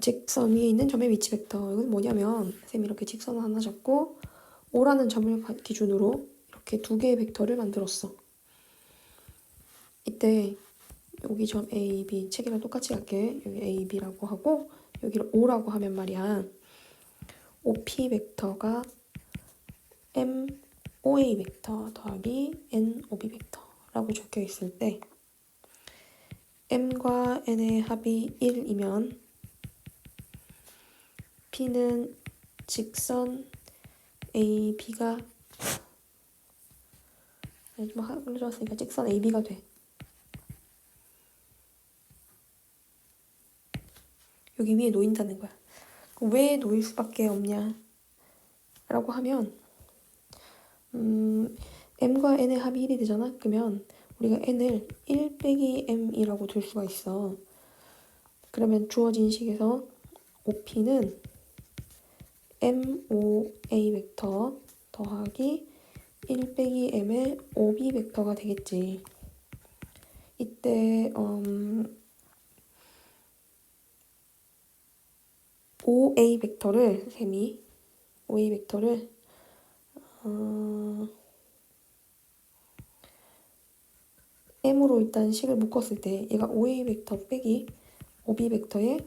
직선 위에 있는 점의 위치 벡터. 이건 뭐냐면 쌤이 이렇게 직선을 하나 잡고 O라는 점을 기준으로 이렇게 두 개의 벡터를 만들었어. 이때 여기 점 A, B 책이랑 똑같이 할게. 여기 A, B라고 하고 여기를 O라고 하면 말이야. OP 벡터가 M, OA 벡터 더하기 N, OB 벡터라고 적혀 있을 때 M과 N의 합이 1이면 P는 직선 A, B가 좀 흘러줬으니까 직선 A, B가 돼. 여기 위에 놓인다는 거야. 왜 놓일 수밖에 없냐? 라고 하면 M과 N의 합이 1이 되잖아? 그러면 우리가 N을 1 빼기 M이라고 둘 수가 있어. 그러면 주어진 식에서 OP는 MOA 벡터 더하기 1 빼기 M의 OB 벡터가 되겠지. 이때 OA 벡터를 OA 벡터를 M으로 일단 식을 묶었을 때 얘가 OA 벡터 빼기 OB 벡터에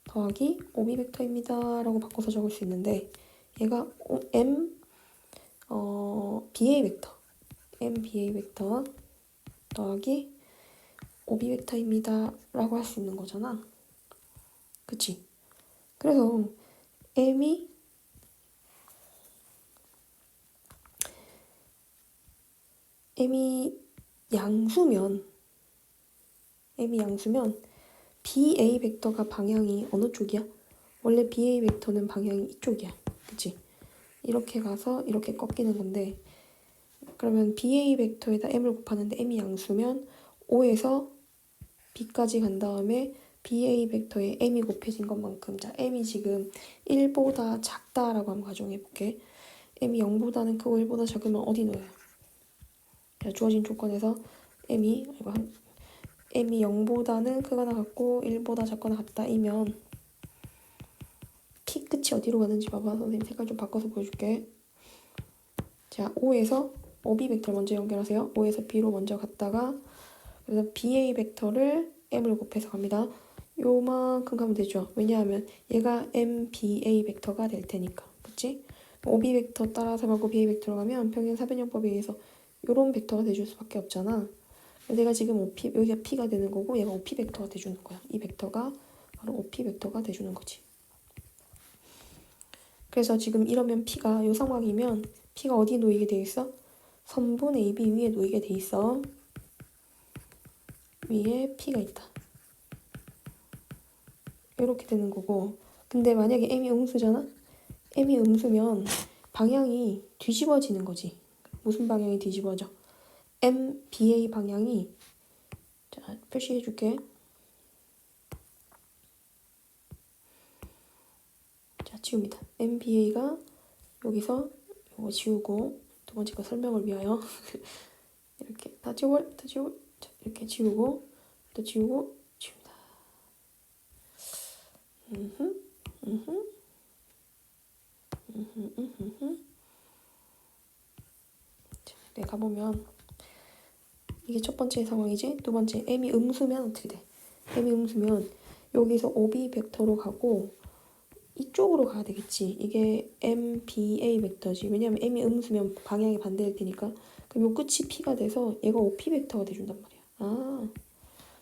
더하기 OB 벡터입니다 라고 바꿔서 적을 수 있는데 얘가 BA 벡터 BA 벡터 더하기 OB 벡터입니다 라고 할 수 있는 거잖아. 그치? 그래서 M이 양수면 BA 벡터가 방향이 어느 쪽이야? 원래 BA 벡터는 방향이 이쪽이야. 그치? 이렇게 가서 이렇게 꺾이는 건데 그러면 BA 벡터에다 M을 곱하는데 M이 양수면 O에서 B까지 간 다음에 BA 벡터에 M이 곱해진 것만큼 자 M이 지금 1보다 작다라고 한번 가정해볼게. M이 0보다는 크고 1보다 작으면 어디 놓여요? 자, 주어진 조건에서 M이 0보다는 크거나 같고 1보다 작거나 같다이면 키 끝이 어디로 가는지 봐봐. 선생님 색깔 좀 바꿔서 보여줄게. 자, O에서 OB 벡터 먼저 연결하세요. O에서 B로 먼저 갔다가 그래서 BA 벡터를 M을 곱해서 갑니다. 요만큼 가면 되죠. 왜냐하면 얘가 MBA 벡터가 될 테니까. 그치? OB 벡터 따라서 가고 BA 벡터로 가면 평행 사변형법에 의해서 요런 벡터가 돼줄 수밖에 없잖아. 내가 지금 OP, 여기가 P가 되는 거고 얘가 OP 벡터가 돼주는 거야. 이 벡터가 바로 OP 벡터가 돼주는 거지. 그래서 지금 이러면 P가 요 상황이면 P가 어디 놓이게 돼 있어? 선분 AB 위에 놓이게 돼 있어. 위에 P가 있다. 이렇게 되는 거고 근데 만약에 M이 음수잖아? M이 음수면 방향이 뒤집어지는 거지. 무슨 방향이 뒤집어져? MBA 방향이 자 표시해줄게. 자 지웁니다. MBA가 여기서 이거 지우고 두 번째 거 설명을 위하여 이렇게 다 지워 자, 이렇게 지우고 또 지우고 지웁니다. 자, 내가 보면 이게 첫 번째 상황이지. 두 번째 M이 음수면 어떻게 돼? M이 음수면 여기서 OB 벡터로 가고 이쪽으로 가야 되겠지. 이게 MBA 벡터지. 왜냐면 M이 음수면 방향이 반대일 테니까. 그럼 요 끝이 P가 돼서 얘가 OP 벡터가 돼준단 말이야. 아,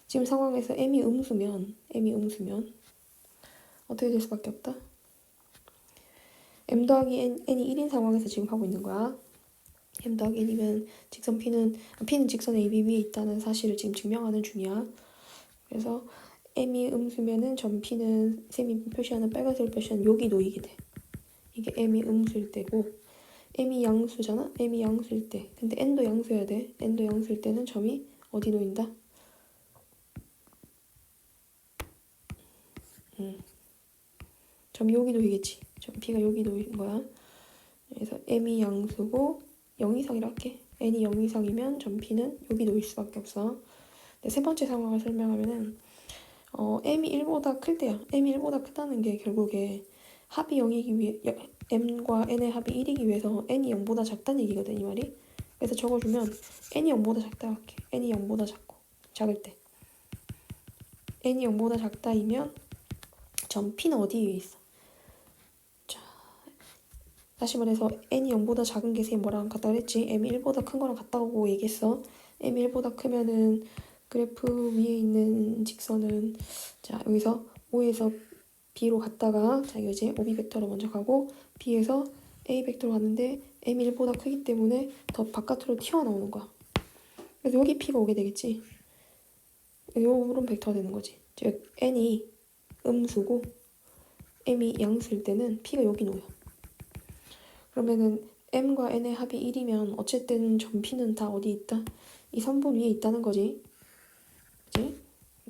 지금 상황에서 M이 음수면 어떻게 될 수밖에 없다? M 더하기 N이 1인 상황에서 지금 하고 있는 거야. M 더하기 N이면 직선 P는 직선 AB 위에 있다는 사실을 지금 증명하는 중이야. 그래서 M이 음수면은 점 P는 쌤이 표시하는 빨간색으로 표시하는 여기 놓이게 돼. 이게 M이 음수일 때고 M이 양수잖아? M이 양수일 때. 근데 N도 양수여야 돼. N도 양수일 때는 점이 어디 놓인다? 점이 여기 놓이겠지. 점 P가 여기 놓이는 거야. 그래서 M이 양수고 0 이상이라 할게. N이 0 이상이면 점 P는 여기 놓일 수밖에 없어. 근데 세 번째 상황을 설명하면은 m이 1보다 클 때야. m이 1보다 크다는 게 결국에 합이 0이기 위해 m과 n의 합이 1이기 위해서 n이 0보다 작다는 얘기거든, 이 말이. 그래서 적어주면 n이 0보다 작다 이렇게. n이 0보다 작을 때. n이 0보다 작다이면 점 P는 어디 위에 있어? 자, 다시 말해서 n이 0보다 작은 게 쌤 뭐랑 같다 그랬지? m이 1보다 큰 거랑 같다고 얘기했어. m이 1보다 크면은 그래프 위에 있는 직선은 자 여기서 O에서 B로 갔다가 자 이거지 OB 벡터로 먼저 가고 B에서 A 벡터로 갔는데 m이 1보다 크기 때문에 더 바깥으로 튀어나오는 거야. 그래서 여기 P가 오게 되겠지. 요런 벡터가 되는 거지. 즉 n이 음수고 m이 양수일 때는 P가 여기 놓여. 그러면은 m과 n의 합이 1이면 어쨌든 점 P는 다 어디 있다? 이 선분 위에 있다는 거지. 그치?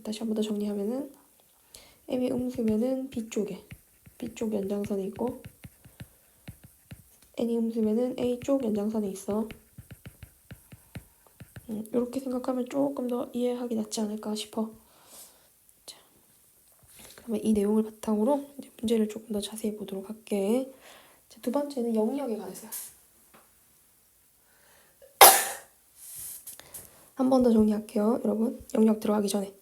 다시 한 번 더 정리하면은 m이 음수면은 B쪽 연장선에 있고 n이 음수면은 A쪽 연장선에 있어. 이렇게 생각하면 조금 더 이해하기 낫지 않을까 싶어. 자, 그러면 이 내용을 바탕으로 이제 문제를 조금 더 자세히 보도록 할게. 자, 두 번째는 영역에 관해서야. 한 번 더 정리할게요, 여러분. 영역 들어가기 전에.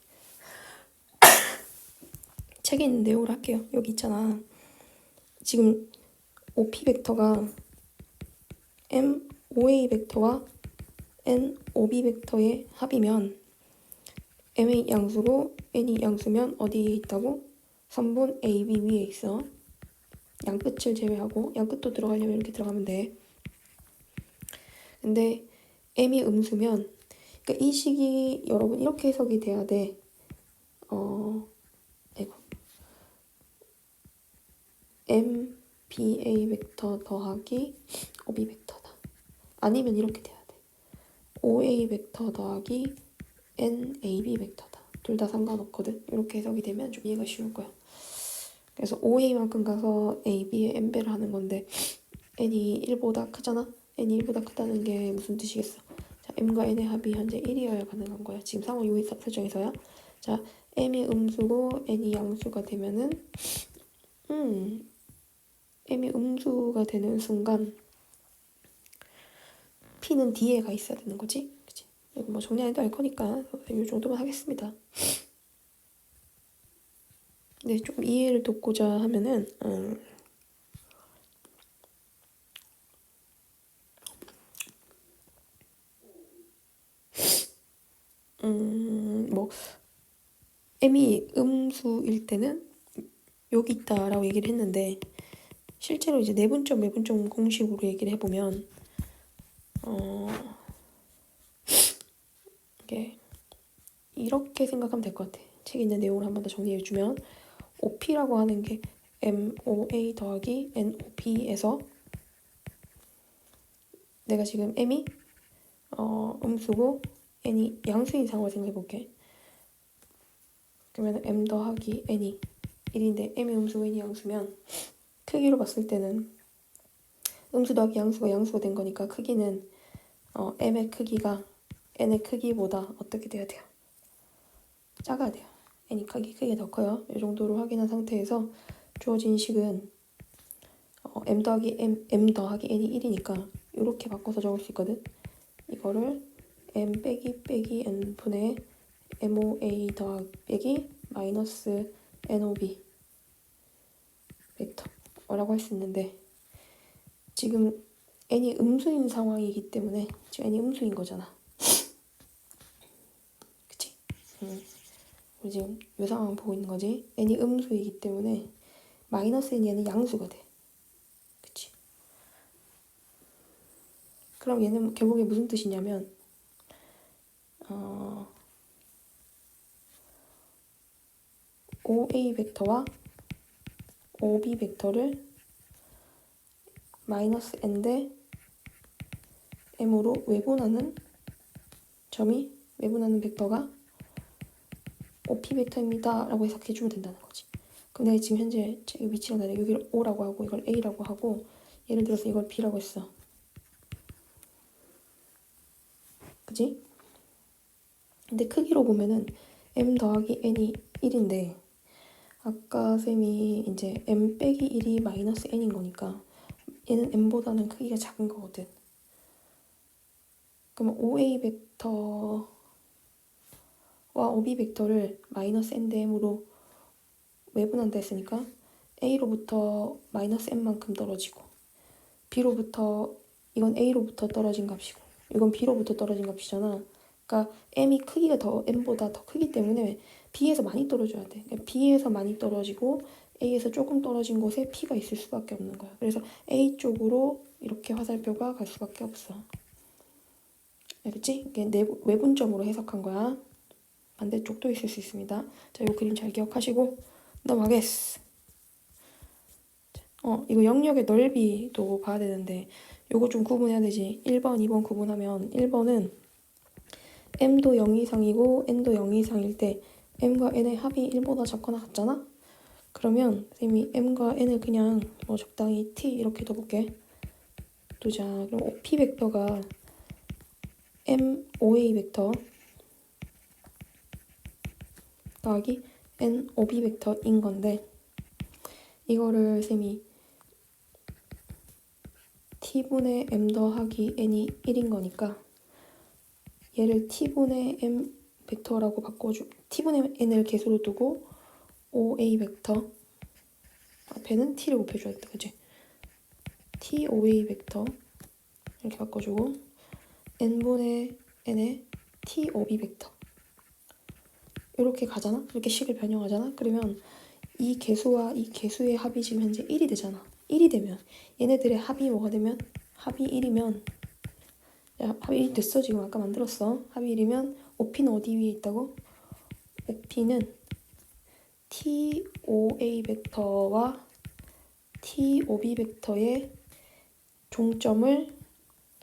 책에 있는 내용을 할게요. 여기 있잖아. 지금 OP 벡터가 M, OA 벡터와 N, OB 벡터의 합이면 M의 양수고 N이 양수면 어디에 있다고? 선분 AB 위에 있어. 양끝을 제외하고 양끝도 들어가려면 이렇게 들어가면 돼. 근데 M이 음수면 그러니까 이 식이 여러분 이렇게 해석이 돼야 돼. 이거 M, BA 벡터 더하기 OB 벡터다. 아니면 이렇게 돼야 돼. OA 벡터 더하기 NAB 벡터다. 둘 다 상관없거든. 이렇게 해석이 되면 좀 이해가 쉬울 거야. 그래서 OA만큼 가서 AB에 n배를 하는 건데 n이 1보다 크잖아? n이 1보다 크다는 게 무슨 뜻이겠어? 자, m과 n의 합이 현재 1이어야 가능한 거야. 지금 상호 요의 설정에서야. 자, m이 음수고 n이 양수가 되면은 m이 음수가 되는 순간 p는 뒤에 가 있어야 되는 거지. 그치? 이거 뭐 정리 안 해도 알 거니까 이 정도만 하겠습니다. 네, 조금 이해를 돕고자 하면은 뭐 m이 음수일 때는 여기 있다라고 얘기를 했는데 실제로 이제 내분점, 외분점 공식으로 얘기를 해보면 이게 이렇게 생각하면 될 것 같아. 책에 있는 내용을 한 번 더 정리해주면 OP라고 하는 게 MOA 더하기 NOP에서 내가 지금 M이 음수고 N이 양수인 상황을 생각해볼게. 그러면 M 더하기 N이 1인데 M이 음수고 N이 양수면 크기로 봤을 때는 음수 더하기 양수가 된 거니까 크기는 M의 크기가 N의 크기보다 어떻게 돼야 돼요? 작아야 돼요. N이 크기가 더 커요. 이 정도로 확인한 상태에서 주어진 식은 M 더하기 N이 1이니까 이렇게 바꿔서 적을 수 있거든. 이거를 M 빼기 N분의 MOA 빼기 마이너스 NOB 벡터라고 할 수 있는데 지금 n이 음수인 상황이기 때문에 지금 n이 음수인 거잖아. 그치? 우리 지금 이 상황 보고 있는 거지. n이 음수이기 때문에 마이너스 n이 얘는 양수가 돼. 그치? 그럼 얘는 결국에 무슨 뜻이냐면 OA 벡터와 OB 벡터를 마이너스 n대 m으로 외분하는 벡터가 OP 벡터입니다 라고 해석해주면 된다는 거지. 그럼 내가 지금 현재 위치가 나를 여기를 O라고 하고 이걸 A라고 하고 예를 들어서 이걸 B라고 했어. 그치? 근데 크기로 보면은 m 더하기 n이 1인데 아까 쌤이 이제 m 빼기 1이 마이너스 n인 거니까 얘는 m보다는 크기가 작은 거거든. 그러면 OA 벡터와 OB 벡터를 마이너스 n 대 m으로 외분한다 했으니까 A로부터 마이너스 n만큼 떨어지고 B로부터 이건 A로부터 떨어진 값이고 이건 B로부터 떨어진 값이잖아. 그러니까 m이 크기가 더 m보다 더 크기 때문에 B에서 많이 떨어져야 돼. 그러니까 B에서 많이 떨어지고 A에서 조금 떨어진 곳에 P가 있을 수밖에 없는 거야. 그래서 A 쪽으로 이렇게 화살표가 갈 수밖에 없어. 알겠지? 이게 외분점으로 해석한 거야. 반대쪽도 있을 수 있습니다. 자, 이 그림 잘 기억하시고 넘어가겠어. 이거 영역의 넓이도 봐야 되는데 요거 좀 구분해야 되지. 1번, 2번 구분하면 1번은 m도 0 이상이고 n도 0 이상일 때 m과 n의 합이 1보다 작거나 같잖아? 그러면 쌤이 m과 n을 그냥 뭐 적당히 t 이렇게 둬볼게. 두자. 그럼 OP 벡터가 m OA 벡터 더하기 n OB 벡터인 건데 이거를 쌤이 t분의 m 더하기 n이 1인 거니까 얘를 t분의 m 벡터라고 바꿔주 t분의 n을 개수로 두고 OA 벡터 앞에는 t를 곱해줘야 돼. 그치? t OA 벡터 이렇게 바꿔주고 n분의 n의 t OB 벡터 이렇게 가잖아? 이렇게 식을 변형하잖아? 그러면 이 개수와 이 개수의 합이 지금 현재 1이 되잖아. 1이 되면 얘네들의 합이 뭐가 되면 합이 1이면 야, 합이 1 됐어. 지금 아까 만들었어. 합이 1이면 OP는 어디 위에 있다고? OP는 TOA 벡터와 TOB 벡터의 종점을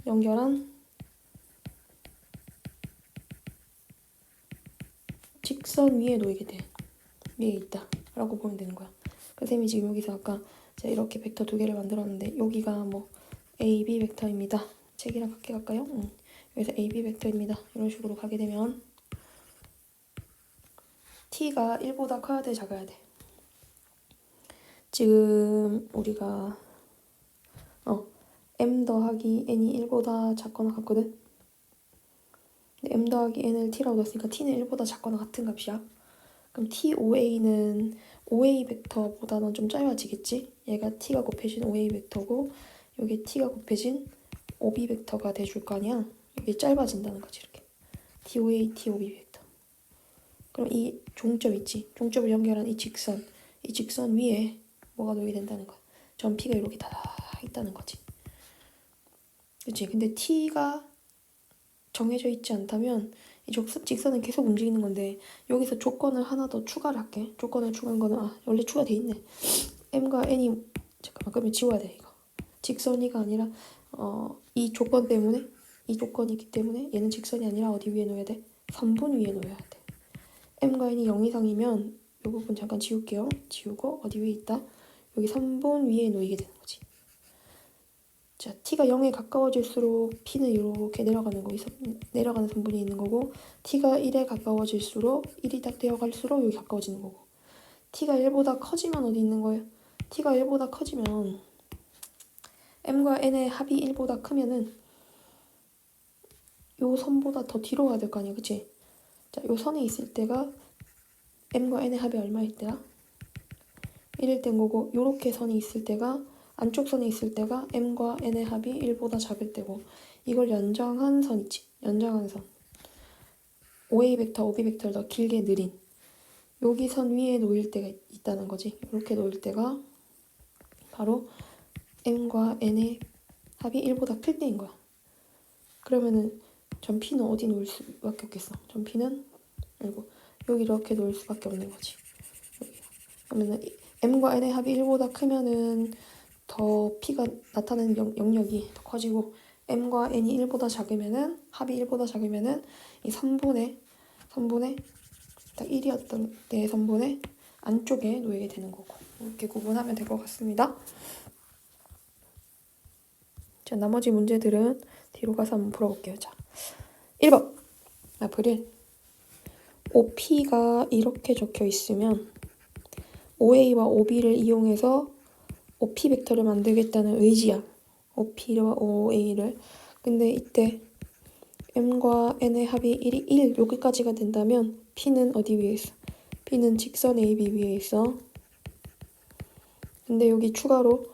연결한 직선 위에 놓이게 돼. 위에 있다 라고 보면 되는 거야. 그 쌤이 지금 여기서 아까 제가 이렇게 벡터 두 개를 만들었는데 여기가 뭐 A, B 벡터입니다. 책이랑 같게 갈까요? 여기서 A, B 벡터입니다. 이런 식으로 가게 되면 T가 1보다 커야 돼, 작아야 돼? 지금 우리가 M 더하기 N이 1보다 작거나 같거든? 근데 M 더하기 N을 T라고 넣었으니까 T는 1보다 작거나 같은 값이야. 그럼 TOA는 OA 벡터보다는 좀 짧아지겠지? 얘가 T가 곱해진 OA 벡터고 여기 T가 곱해진 OB 벡터가 돼줄 거 아니야? 이게 짧아진다는 거지, 이렇게. TOA, TOB 벡터. 그럼 이 종점 있지? 종점을 연결한 이 직선 위에 뭐가 놓이게 된다는 거야. 점 P가 이렇게 다 있다는 거지. 그치? 근데 T가 정해져 있지 않다면 이 직선은 계속 움직이는 건데 여기서 조건을 하나 더 추가를 할게. 조건을 추가한 거는 원래 추가돼 있네. M과 N이 잠깐만 그러면 지워야 돼 이거. 직선이가 아니라 이 조건 때문에 이 조건이 있기 때문에 얘는 직선이 아니라 어디 위에 놓여야 돼? 선분 위에 놓여야 돼. M과 N이 0 이상이면 이 부분 잠깐 지울게요. 지우고 어디 위에 있다? 여기 선분 위에 놓이게 되는 거지. 자, t가 0에 가까워질수록 p는 이렇게 내려가는 선분이 있는 거고 t가 1에 가까워질수록 1이 딱 되어갈수록 여기 가까워지는 거고 t가 1보다 커지면 어디 있는 거예요? t가 1보다 커지면 m과 n의 합이 1보다 크면은 요 선보다 더 뒤로 가야 될 거 아니야, 그치? 자, 요 선에 있을 때가 m과 n의 합이 얼마일 때야? 1일 땐 거고 요렇게 선이 있을 때가 안쪽 선에 있을 때가 m과 n의 합이 1보다 작을 때고 이걸 연장한 선 있지? 연장한 선. OA 벡터, OB 벡터를 더 길게 느린 여기 선 위에 놓일 때가 있다는 거지. 이렇게 놓일 때가 바로 m과 n의 합이 1보다 클 때인 거야. 그러면은 점 P는 어디 놓일 수밖에 없겠어? 점 P는 여기 이렇게 놓일 수밖에 없는 거지. 여기. 그러면은 m과 n의 합이 1보다 크면은 더 P가 나타내는 영역이 더 커지고 m과 n이 1보다 작으면은 합이 1보다 작으면은 이 선분의 딱 1이었던 때 선분의 안쪽에 놓이게 되는 거고 이렇게 구분하면 될 것 같습니다. 자, 나머지 문제들은 뒤로 가서 한번 풀어볼게요. 자, 1번 나프릴 OP가 이렇게 적혀 있으면 OA와 OB를 이용해서 OP 벡터를 만들겠다는 의지야. OP와 OA를. 근데 이때 M과 N의 합이 1이 1 여기까지가 된다면 P는 어디 위에 있어? P는 직선 AB 위에 있어. 근데 여기 추가로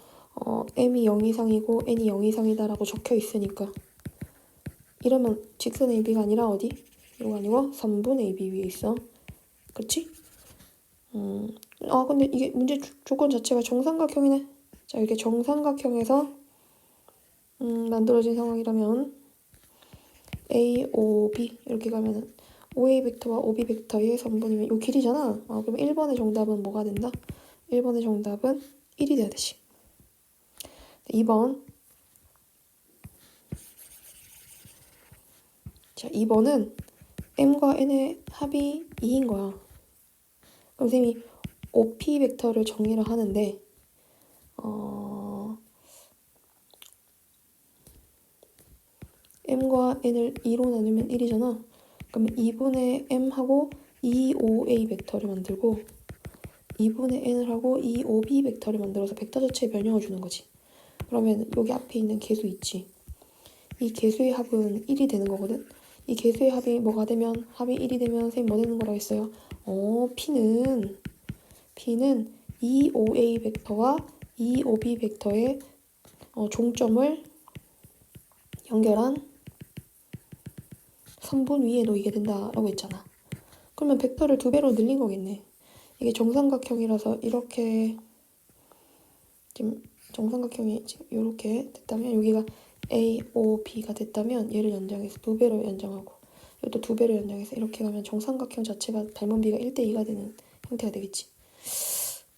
M이 0 이상이고 N이 0 이상이다 라고 적혀 있으니까 이러면 직선 AB가 아니라 어디? 이거 아니고 3분 AB 위에 있어. 그치? 근데 이게 문제 조건 자체가 정삼각형이네. 자, 이렇게 정삼각형에서 만들어진 상황이라면 A, O, B 이렇게 가면은 OA 벡터와 OB 벡터의 선분이면 이 길이잖아. 그럼 1번의 정답은 뭐가 된다? 1번의 정답은 1이 돼야 되지. 2번. 자, 2번은 M과 N의 합이 2인 거야. 그럼 쌤이 OP 벡터를 정의를 하는데 M과 N을 2로 나누면 1이잖아. 그러면 2분의 M하고 2OA 벡터를 만들고 2분의 N을 하고 2OB 벡터를 만들어서 벡터 자체에 변형을 주는 거지. 그러면 여기 앞에 있는 개수 있지. 이 개수의 합은 1이 되는 거거든. 이 개수의 합이 뭐가 되면 합이 1이 되면 선생님 뭐 되는 거라고 했어요? P는 2OA 벡터와 2OB 벡터의 종점을 연결한 선분 위에 놓이게 된다라고 했잖아. 그러면 벡터를 2배로 늘린 거겠네. 이게 정삼각형이라서 이렇게 지금 정삼각형이 지금 이렇게 됐다면 여기가 A, O, B가 됐다면 얘를 연장해서 2배로 연장하고 이것도 2배로 연장해서 이렇게 가면 정삼각형 자체가 닮은 비가 1대2가 되는 형태가 되겠지.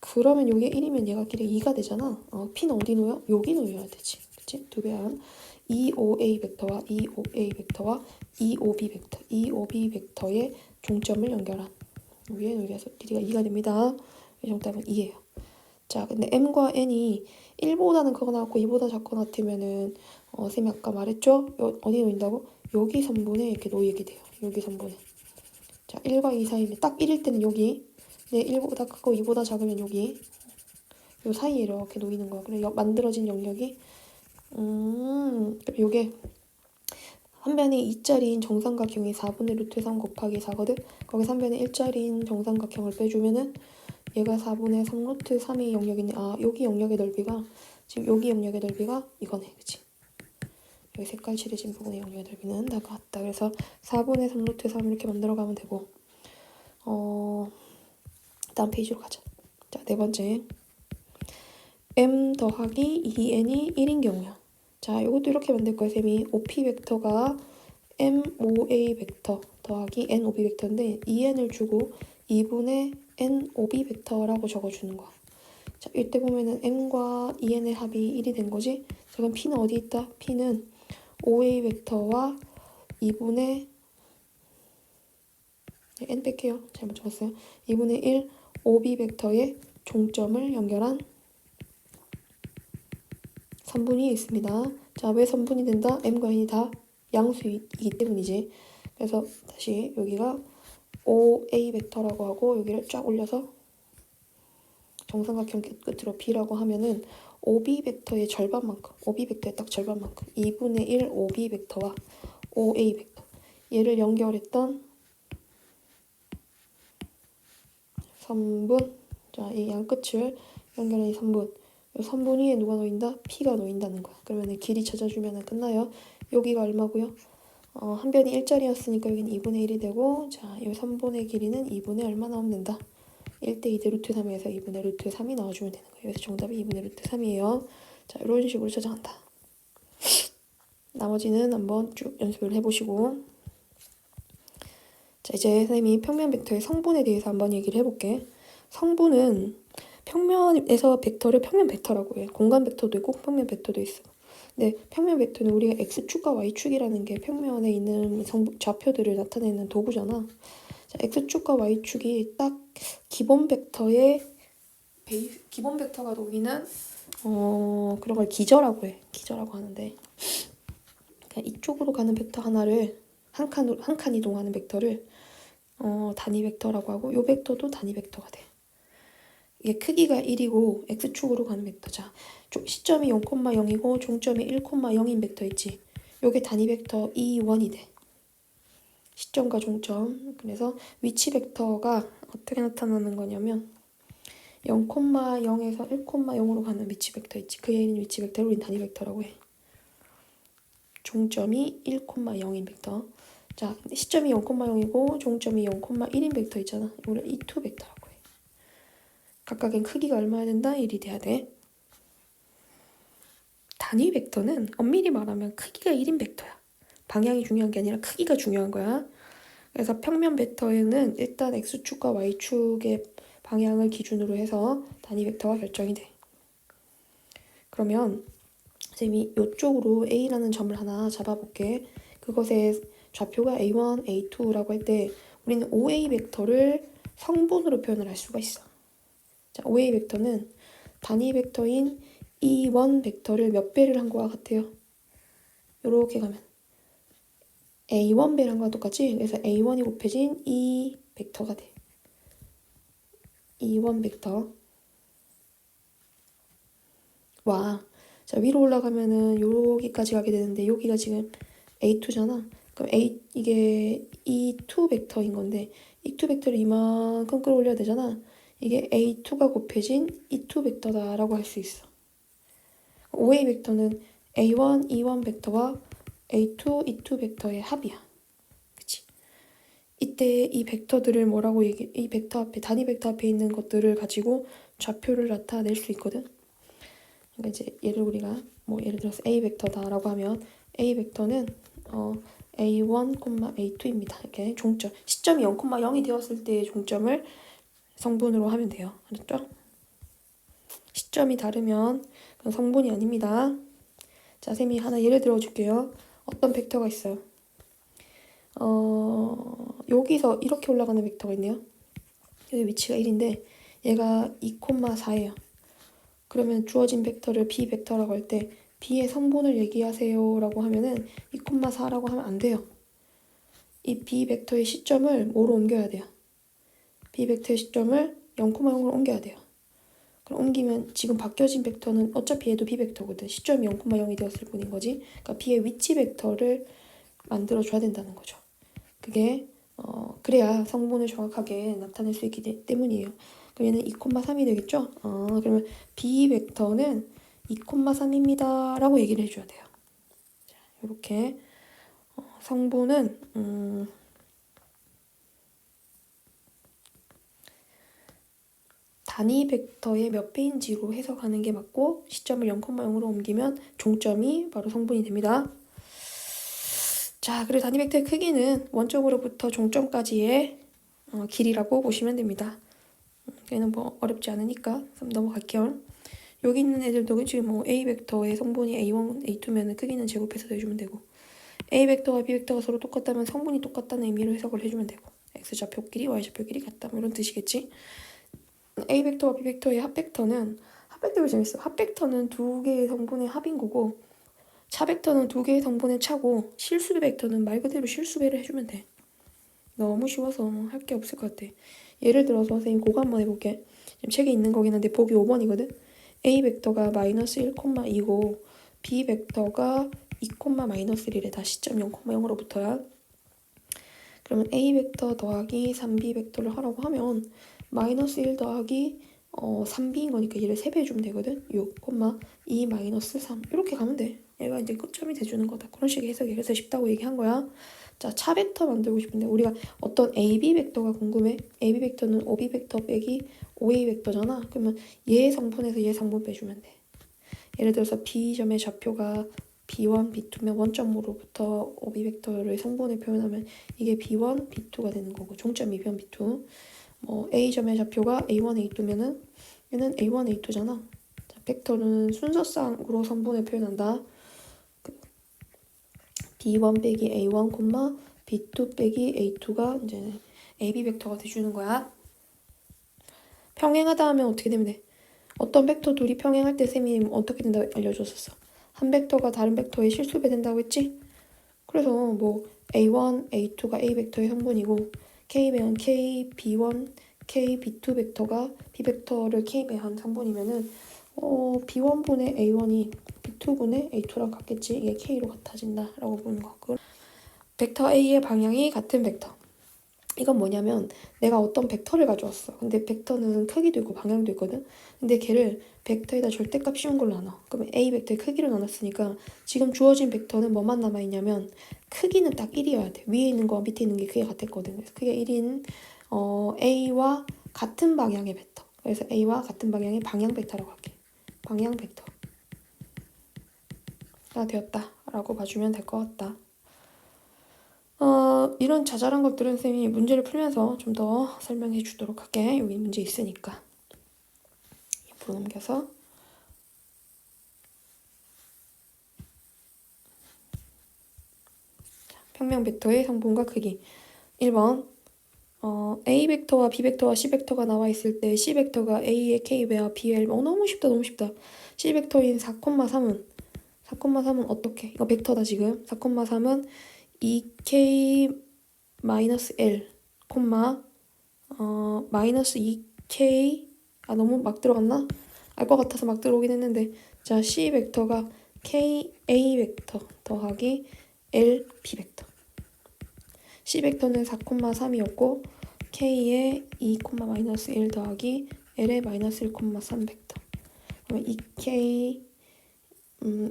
그러면 이게 1이면 얘가 길이 2가 되잖아. P는 어디 놓여? 여기 놓여야 되지. 그치? 2배한 2OA 벡터와 2OA 벡터와 2OB 벡터, 2OB 벡터의 종점을 연결한 위에 놓여서 길이가 2가 됩니다. 이 정답은 2예요. 자, 근데 M과 N이 1보다는 크거나 같고 2보다 작거나 같으면은 쌤이 아까 말했죠? 어디 놓인다고? 여기 선분에 이렇게 놓이게 돼요. 여기 선분에. 자, 1과 2 사이면 딱 1일 때는 여기. 네, 1보다 크고 2보다 작으면 여기. 요 사이에 이렇게 놓이는 거야. 그래, 만들어진 영역이 요게 한 변이 2짜리인 정삼각형이 4분의 루트 3 곱하기 4거든? 거기 3변이 1짜리인 정삼각형을 빼주면은 얘가 4분의 3 루트 3이 영역이네. 여기 영역의 넓이가 지금 여기 영역의 넓이가 이거네. 그치? 여기 색깔 칠해진 부분의 영역의 넓이는 다 같다. 그래서 4분의 3 루트 3 이렇게 만들어가면 되고 다음 페이지로 가자. 자, 네 번째. M 더하기 2n이 1인 경우야. 자, 이것도 이렇게 만들 거야, 쌤이. OP 벡터가 MOA 벡터 더하기 NOB 벡터인데 2n을 주고 2분의 NOB 벡터라고 적어주는 거야. 자, 이때 보면은 M과 2n의 합이 1이 된 거지? 자, 그럼 P는 어디 있다? P는 OA 벡터와 2분의 N 뺄게요. 잘못 적었어요. 2분의 1 OB 벡터의 종점을 연결한 3분이 있습니다. 자, 왜 3분이 된다? M과 N이 다 양수이기 때문이지. 그래서 다시 여기가 OA 벡터라고 하고 여기를 쫙 올려서 정삼각형 끝으로 B라고 하면은 OB 벡터의 절반만큼, OB 벡터의 딱 절반만큼 2분의 1 OB 벡터와 OA 벡터 얘를 연결했던 3분. 자, 이 양끝을 연결한 이 3분. 이 3분 위에 누가 놓인다? P가 놓인다는 거야. 그러면 길이 찾아주면 끝나요. 여기가 얼마고요? 한 변이 1짜리였으니까 여기는 2분의 1이 되고, 자, 이 3분의 길이는 2분의 얼마 나오면 된다? 1대 2대 루트 3에서 2분의 루트 3이 나와주면 되는 거예요. 그래서 정답이 2분의 루트 3이에요. 자, 이런 식으로 찾아간다. 나머지는 한번 쭉 연습을 해보시고. 자, 이제 선생님이 평면 벡터의 성분에 대해서 한번 얘기를 해볼게. 성분은 평면에서 벡터를 평면 벡터라고 해. 공간 벡터도 있고 평면 벡터도 있어. 근데 평면 벡터는 우리가 X축과 Y축이라는 게 평면에 있는 좌표들을 나타내는 도구잖아. 자, X축과 Y축이 딱 기본 벡터의 기본 벡터가 놓이는 그런 걸 기저라고 해. 기저라고 하는데 그러니까 이쪽으로 가는 벡터 하나를 한 칸 이동하는 벡터를 단위 벡터라고 하고 요 벡터도 단위 벡터가 돼. 이게 크기가 1이고 x축으로 가는 벡터. 자, 시점이 0,0이고 종점이 1,0인 벡터 있지. 요게 단위 벡터 E1이 돼. 시점과 종점. 그래서 위치 벡터가 어떻게 나타나는 거냐면 0,0에서 1,0으로 가는 위치 벡터 있지. 그 얘는 위치 벡터를 우린 단위 벡터라고 해. 종점이 1,0인 벡터. 자, 시점이 0,0이고 종점이 0,1인 벡터 있잖아. 이거를 E2 벡터라고 해. 각각의 크기가 얼마야 된다? 1이 돼야 돼. 단위 벡터는 엄밀히 말하면 크기가 1인 벡터야. 방향이 중요한 게 아니라 크기가 중요한 거야. 그래서 평면 벡터에는 일단 x축과 y축의 방향을 기준으로 해서 단위 벡터가 결정이 돼. 그러면 선생님이 이쪽으로 A라는 점을 하나 잡아볼게. 그것의 좌표가 A1, A2라고 할 때 우리는 OA 벡터를 성분으로 표현을 할 수가 있어. 자, OA 벡터는 단위 벡터인 E1 벡터를 몇 배를 한 거와 같아요? 요렇게 가면 A1 배를 한 거와 똑같지? 그래서 A1이 곱해진 E 벡터가 돼. E1 벡터. 와. 자, 위로 올라가면은 여기까지 가게 되는데 여기가 지금 A2잖아. 그럼 이게 E2 벡터인 건데 E2 벡터를 이만큼 끌어올려야 되잖아. 이게 A2가 곱해진 E2 벡터다라고 할 수 있어. OA 벡터는 A1, E1 벡터와 A2, E2 벡터의 합이야. 그치? 이때 이 벡터들을 뭐라고 이 벡터 앞에, 단위 벡터 앞에 있는 것들을 가지고 좌표를 나타낼 수 있거든. 그러니까 이제 우리가 예를 들어서 A 벡터다라고 하면 A 벡터는 A1, A2입니다. 이렇게 종점, 시점이 0,0이 되었을 때의 종점을 성분으로 하면 돼요. 알았죠? 시점이 다르면 그건 성분이 아닙니다. 자, 쌤이 하나 예를 들어 줄게요. 어떤 벡터가 있어요? 여기서 이렇게 올라가는 벡터가 있네요. 여기 위치가 1인데 얘가 2,4예요. 그러면 주어진 벡터를 B 벡터라고 할 때 B의 성분을 얘기하세요 라고 하면은 2,4라고 하면 안 돼요. 이 B 벡터의 시점을 뭐로 옮겨야 돼요? B 벡터의 시점을 0,0으로 옮겨야 돼요. 그럼 옮기면 지금 바뀌어진 벡터는 어차피 얘도 B 벡터거든. 시점이 0,0이 되었을 뿐인 거지. 그러니까 B의 위치 벡터를 만들어줘야 된다는 거죠. 그게 그래야 성분을 정확하게 나타낼 수 있기 때문이에요. 그럼 얘는 2,3이 되겠죠? 그러면 B 벡터는 2,3입니다 라고 얘기를 해줘야 돼요. 자, 이렇게 성분은 단위 벡터의 몇 배인지로 해석하는 게 맞고 시점을 0,0으로 옮기면 종점이 바로 성분이 됩니다. 자, 그리고 단위 벡터의 크기는 원점으로부터 종점까지의 길이라고 보시면 됩니다. 얘는 어렵지 않으니까 넘어갈게요. 여기 있는 애들도 지금 A 벡터의 성분이 A1, A2면 크기는 제곱해서 해주면 되고 A 벡터와 B 벡터가 서로 똑같다면 성분이 똑같다는 의미로 해석을 해주면 되고 X좌표끼리 Y좌표끼리 같다 이런 뜻이겠지. A 벡터와 B 벡터의 합벡터는 합벡터가 재밌어. 합벡터는 두 개의 성분의 합인 거고 차벡터는 두 개의 성분의 차고 실수배 벡터는 말 그대로 실수배를 해주면 돼. 너무 쉬워서 할 게 없을 것 같아. 예를 들어서 선생님 그거 한번 해볼게. 지금 책에 있는 거긴 한데 보기 5번이거든. A 벡터가 마이너스 1,2고 B 벡터가 2,-1래. 다 시점 0,0으로부터야. 그러면 A 벡터 더하기 3B 벡터를 하라고 하면 마이너스 1 더하기 3B인 거니까 얘를 3배 해주면 되거든. 6, 2 마이너스 3 이렇게 가면 돼. 얘가 이제 끝점이 돼주는 거다. 그런 식의 해석이 그래서 쉽다고 얘기한 거야. 자, 차 벡터 만들고 싶은데 우리가 어떤 AB 벡터가 궁금해. AB 벡터는 OB 벡터 빼기 OA 벡터잖아. 그러면 얘 성분에서 얘 성분 빼주면 돼. 예를 들어서 B점의 좌표가 B1, B2면 원점으로부터 OB 벡터를 성분을 표현하면 이게 B1, B2가 되는 거고 종점이 B1, B2. A점의 좌표가 A1, A2면은 얘는 A1, A2잖아. 자, 벡터는 순서상으로 성분을 표현한다. B1 빼기 A1, B2 빼기 A2가 이제 AB 벡터가 돼주는 거야. 평행하다 하면 어떻게 되면 돼? 어떤 벡터 둘이 평행할 때 쌤이 어떻게 된다고 알려줬었어. 한 벡터가 다른 벡터의 실수배 된다고 했지? 그래서 A1, A2가 A 벡터의 성분이고 K 배한 K, B1, K, B2 벡터가 B 벡터를 K 배한 성분이면은 B1분의 A1이 B2분의 A2랑 같겠지. 이게 K로 같아진다 라고 보는 거. 벡터 A의 방향이 같은 벡터. 이건 뭐냐면 내가 어떤 벡터를 가져왔어. 근데 벡터는 크기도 있고 방향도 있거든. 근데 걔를 벡터에다 절대값 씌운 걸로 나눠. 그러면 A 벡터의 크기로 나눴으니까 지금 주어진 벡터는 뭐만 남아있냐면 크기는 딱 1이어야 돼. 위에 있는 거와 밑에 있는 게 크기가 같았거든. 그래서 크기가 1인 A와 같은 방향의 벡터. 그래서 A와 같은 방향의 방향 벡터라고 할게. 방향 벡터가 되었다 라고 봐주면 될 것 같다. 이런 자잘한 것들은 쌤이 문제를 풀면서 좀 더 설명해 주도록 할게. 여기 문제 있으니까. 옆으로 넘겨서. 평면 벡터의 성분과 크기. 1번. A 벡터와 B 벡터와 C 벡터가 나와 있을 때 C 벡터가 A의 K배와 B의 L. 너무 쉽다, 너무 쉽다. C 벡터인 4,3은 어떻게? 이거 벡터다 지금. 4,3은 2K-L, 마이너스 2K, 너무 막 들어갔나? 알 것 같아서 막 들어오긴 했는데, 자, C 벡터가 K, A 벡터 더하기 L, B 벡터. C 벡터는 4,3이었고, K의 2, 마이너스 1 더하기 L의 마이너스 1,3 벡터. 그러면 2K,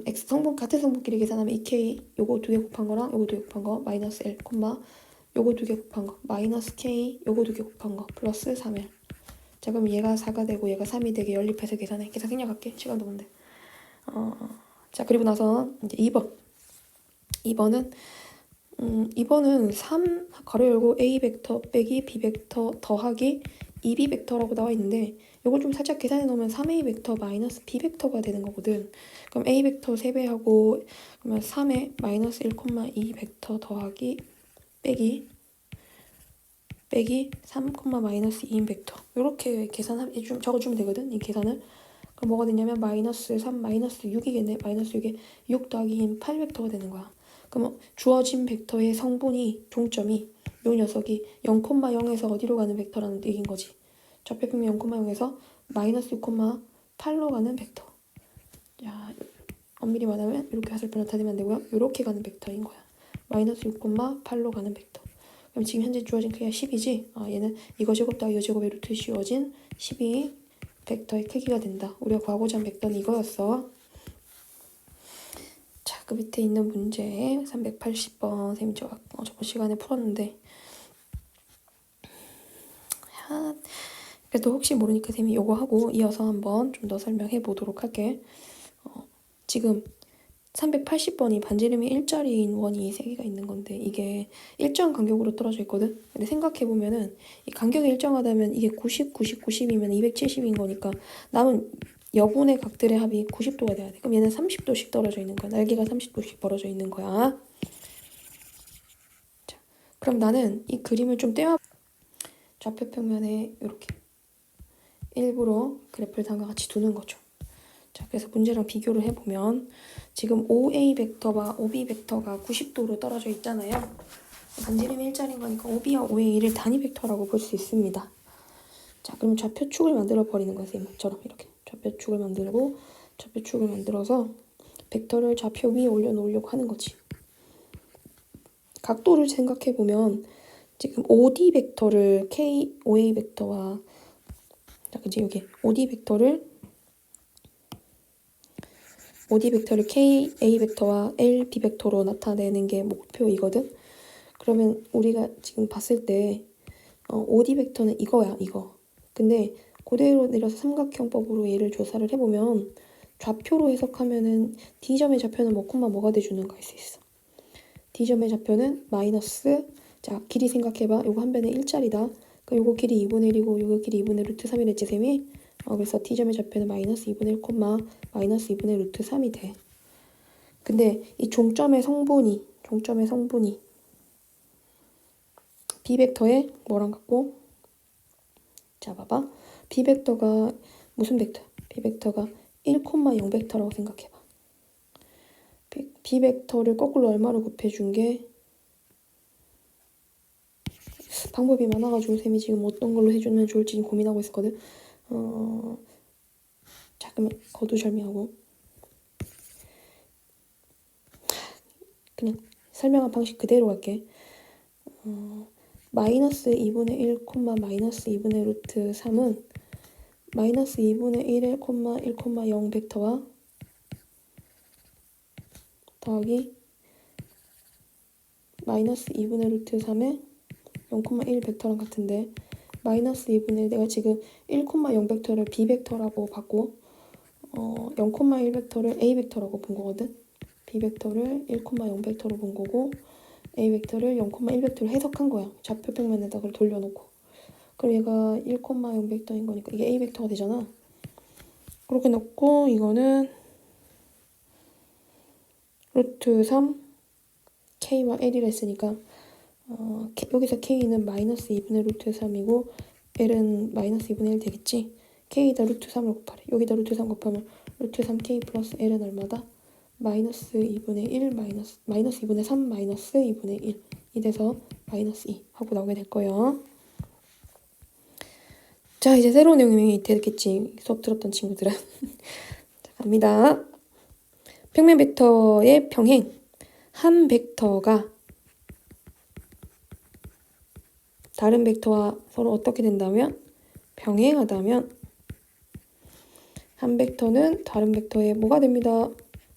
X 성분, 같은 성분끼리 계산하면 2K 요거 두 개 곱한 거랑 요거 두 개 곱한 거, 마이너스 L, 요거 두 개 곱한 거, 마이너스 K, 요거 두 개 곱한 거, 플러스 3L. 자, 그럼 얘가 4가 되고 얘가 3이 되게 연립해서 계산해. 계산 생략할게. 시간도 없는데. 자, 그리고 나서 이제 2번. 2번은 3 가로 열고 A 벡터 빼기 B 벡터 더하기 2B 벡터라고 나와 있는데 이걸 좀 살짝 계산해 놓으면 3A 벡터 마이너스 B 벡터가 되는 거거든. 그럼 A 벡터 3배하고 그러면 3에 마이너스 1,2 벡터 더하기 빼기 3, 마이너스 2인 벡터. 이렇게 적어주면 되거든. 이 계산을. 그럼 뭐가 되냐면 마이너스 3, 마이너스 6이겠네. 마이너스 6에 6 더하기 2인 8 벡터가 되는 거야. 그럼 주어진 벡터의 성분이 종점이 요 녀석이 0,0에서 어디로 가는 벡터라는 얘기인 거지. 좌표평면 0,0에서 마이너스 6,8로 가는 벡터. 자, 엄밀히 말하면 이렇게 화살표 나타내면 안 되고요. 이렇게 가는 벡터인 거야. 마이너스 6,8로 가는 벡터. 그럼 지금 현재 주어진 크기가 10이지? 얘는 이거 제곱 더하기 이거 제곱의 루트 씌워진 12 벡터의 크기가 된다. 우리가 구하고자 한 벡터는 이거였어. 자, 그 밑에 있는 문제 380번 쌤이 저번 시간에 풀었는데 그래도 혹시 모르니까 쌤이 요거 하고 이어서 한번 좀 더 설명해 보도록 할게. 지금 380번이 반지름이 일자리인 원이 3개가 있는 건데 이게 일정한 간격으로 떨어져 있거든. 근데 생각해보면은 이 간격이 일정하다면 이게 90, 90, 90이면 270인 거니까 남은 여분의 각들의 합이 90도가 돼야 돼. 그럼 얘는 30도씩 떨어져 있는 거야. 날개가 30도씩 벌어져 있는 거야. 자, 그럼 나는 이 그림을 좀 떼어 좌표평면에 이렇게 일부러 그래프를 다음과 같이 두는 거죠. 자, 그래서 문제랑 비교를 해보면 지금 OA 벡터와 OB 벡터가 90도로 떨어져 있잖아요. 반지름이 일자리인 거니까 OB와 OA를 단위 벡터라고 볼 수 있습니다. 자, 그럼 좌표축을 만들어 버리는 거예요. 쌤처럼 이렇게 좌표축을 만들어서 벡터를 좌표 위에 올려놓으려고 하는 거지. 각도를 생각해보면 지금 OD 벡터를 K, OA 벡터와 자, 그치 여기 OD 벡터를 K, A 벡터와 L, B 벡터로 나타내는 게 목표이거든. 그러면 우리가 지금 봤을 때 OD 벡터는 이거야, 이거. 근데 그대로 내려서 삼각형법으로 얘를 조사를 해보면 좌표로 해석하면은 D점의 좌표는 뭐가 돼주는가 할 수 있어. D점의 좌표는 마이너스, 자, 길이 생각해봐. 요거 한 변에 일자리다. 그럼 요거 길이 2분의 1이고 요거 길이 2분의 루트 3이랬지, 쌤이? 그래서 D점의 좌표는 마이너스 2분의 1, 마이너스 2분의 루트 3이 돼. 근데 이 종점의 성분이 B 벡터에 뭐랑 같고? 자, 봐봐. B 벡터가 무슨 벡터야? B 벡터가 1,0 벡터라고 생각해봐. B 벡터를 거꾸로 얼마로 곱해준 게 방법이 많아가지고 쌤이 지금 어떤 걸로 해주면 좋을지 고민하고 있었거든. 자, 그러면 거두 설명하고 그냥 설명한 방식 그대로 갈게. 마이너스 2분의 1, 마이너스 2분의 루트 3은 마이너스 2분의 1의 1, 0 벡터와 더하기 마이너스 2분의 루트 3의 0,1 벡터랑 같은데 마이너스 2분의 내가 지금 1,0 벡터를 b 벡터라고 봤고 0,1 벡터를 a 벡터라고 본 거거든. b 벡터를 1,0 벡터로 본 거고 a 벡터를 0,1 벡터로 해석한 거야. 좌표 평면에다 그걸 돌려놓고. 그럼 얘가 1,0 벡터인 거니까 이게 a 벡터가 되잖아. 그렇게 넣고 이거는 루트 3 k와 l이라 했으니까 여기서 k는 마이너스 2분의 루트 3이고 l은 마이너스 2분의 1 되겠지. k에다 루트 3을 곱하래. 여기다 루트 3 곱하면 루트 3k 플러스 l은 얼마다? 마이너스 2분의 1 마이너스 2분의 3 마이너스 2분의 1 이 돼서 마이너스 2 하고 나오게 될 거예요. 자, 이제 새로운 내용이 되겠지. 수업 들었던 친구들은. 자, 갑니다. 평면 벡터의 평행. 한 벡터가 다른 벡터와 서로 어떻게 된다면? 병행하다면 한 벡터는 다른 벡터의 뭐가 됩니다?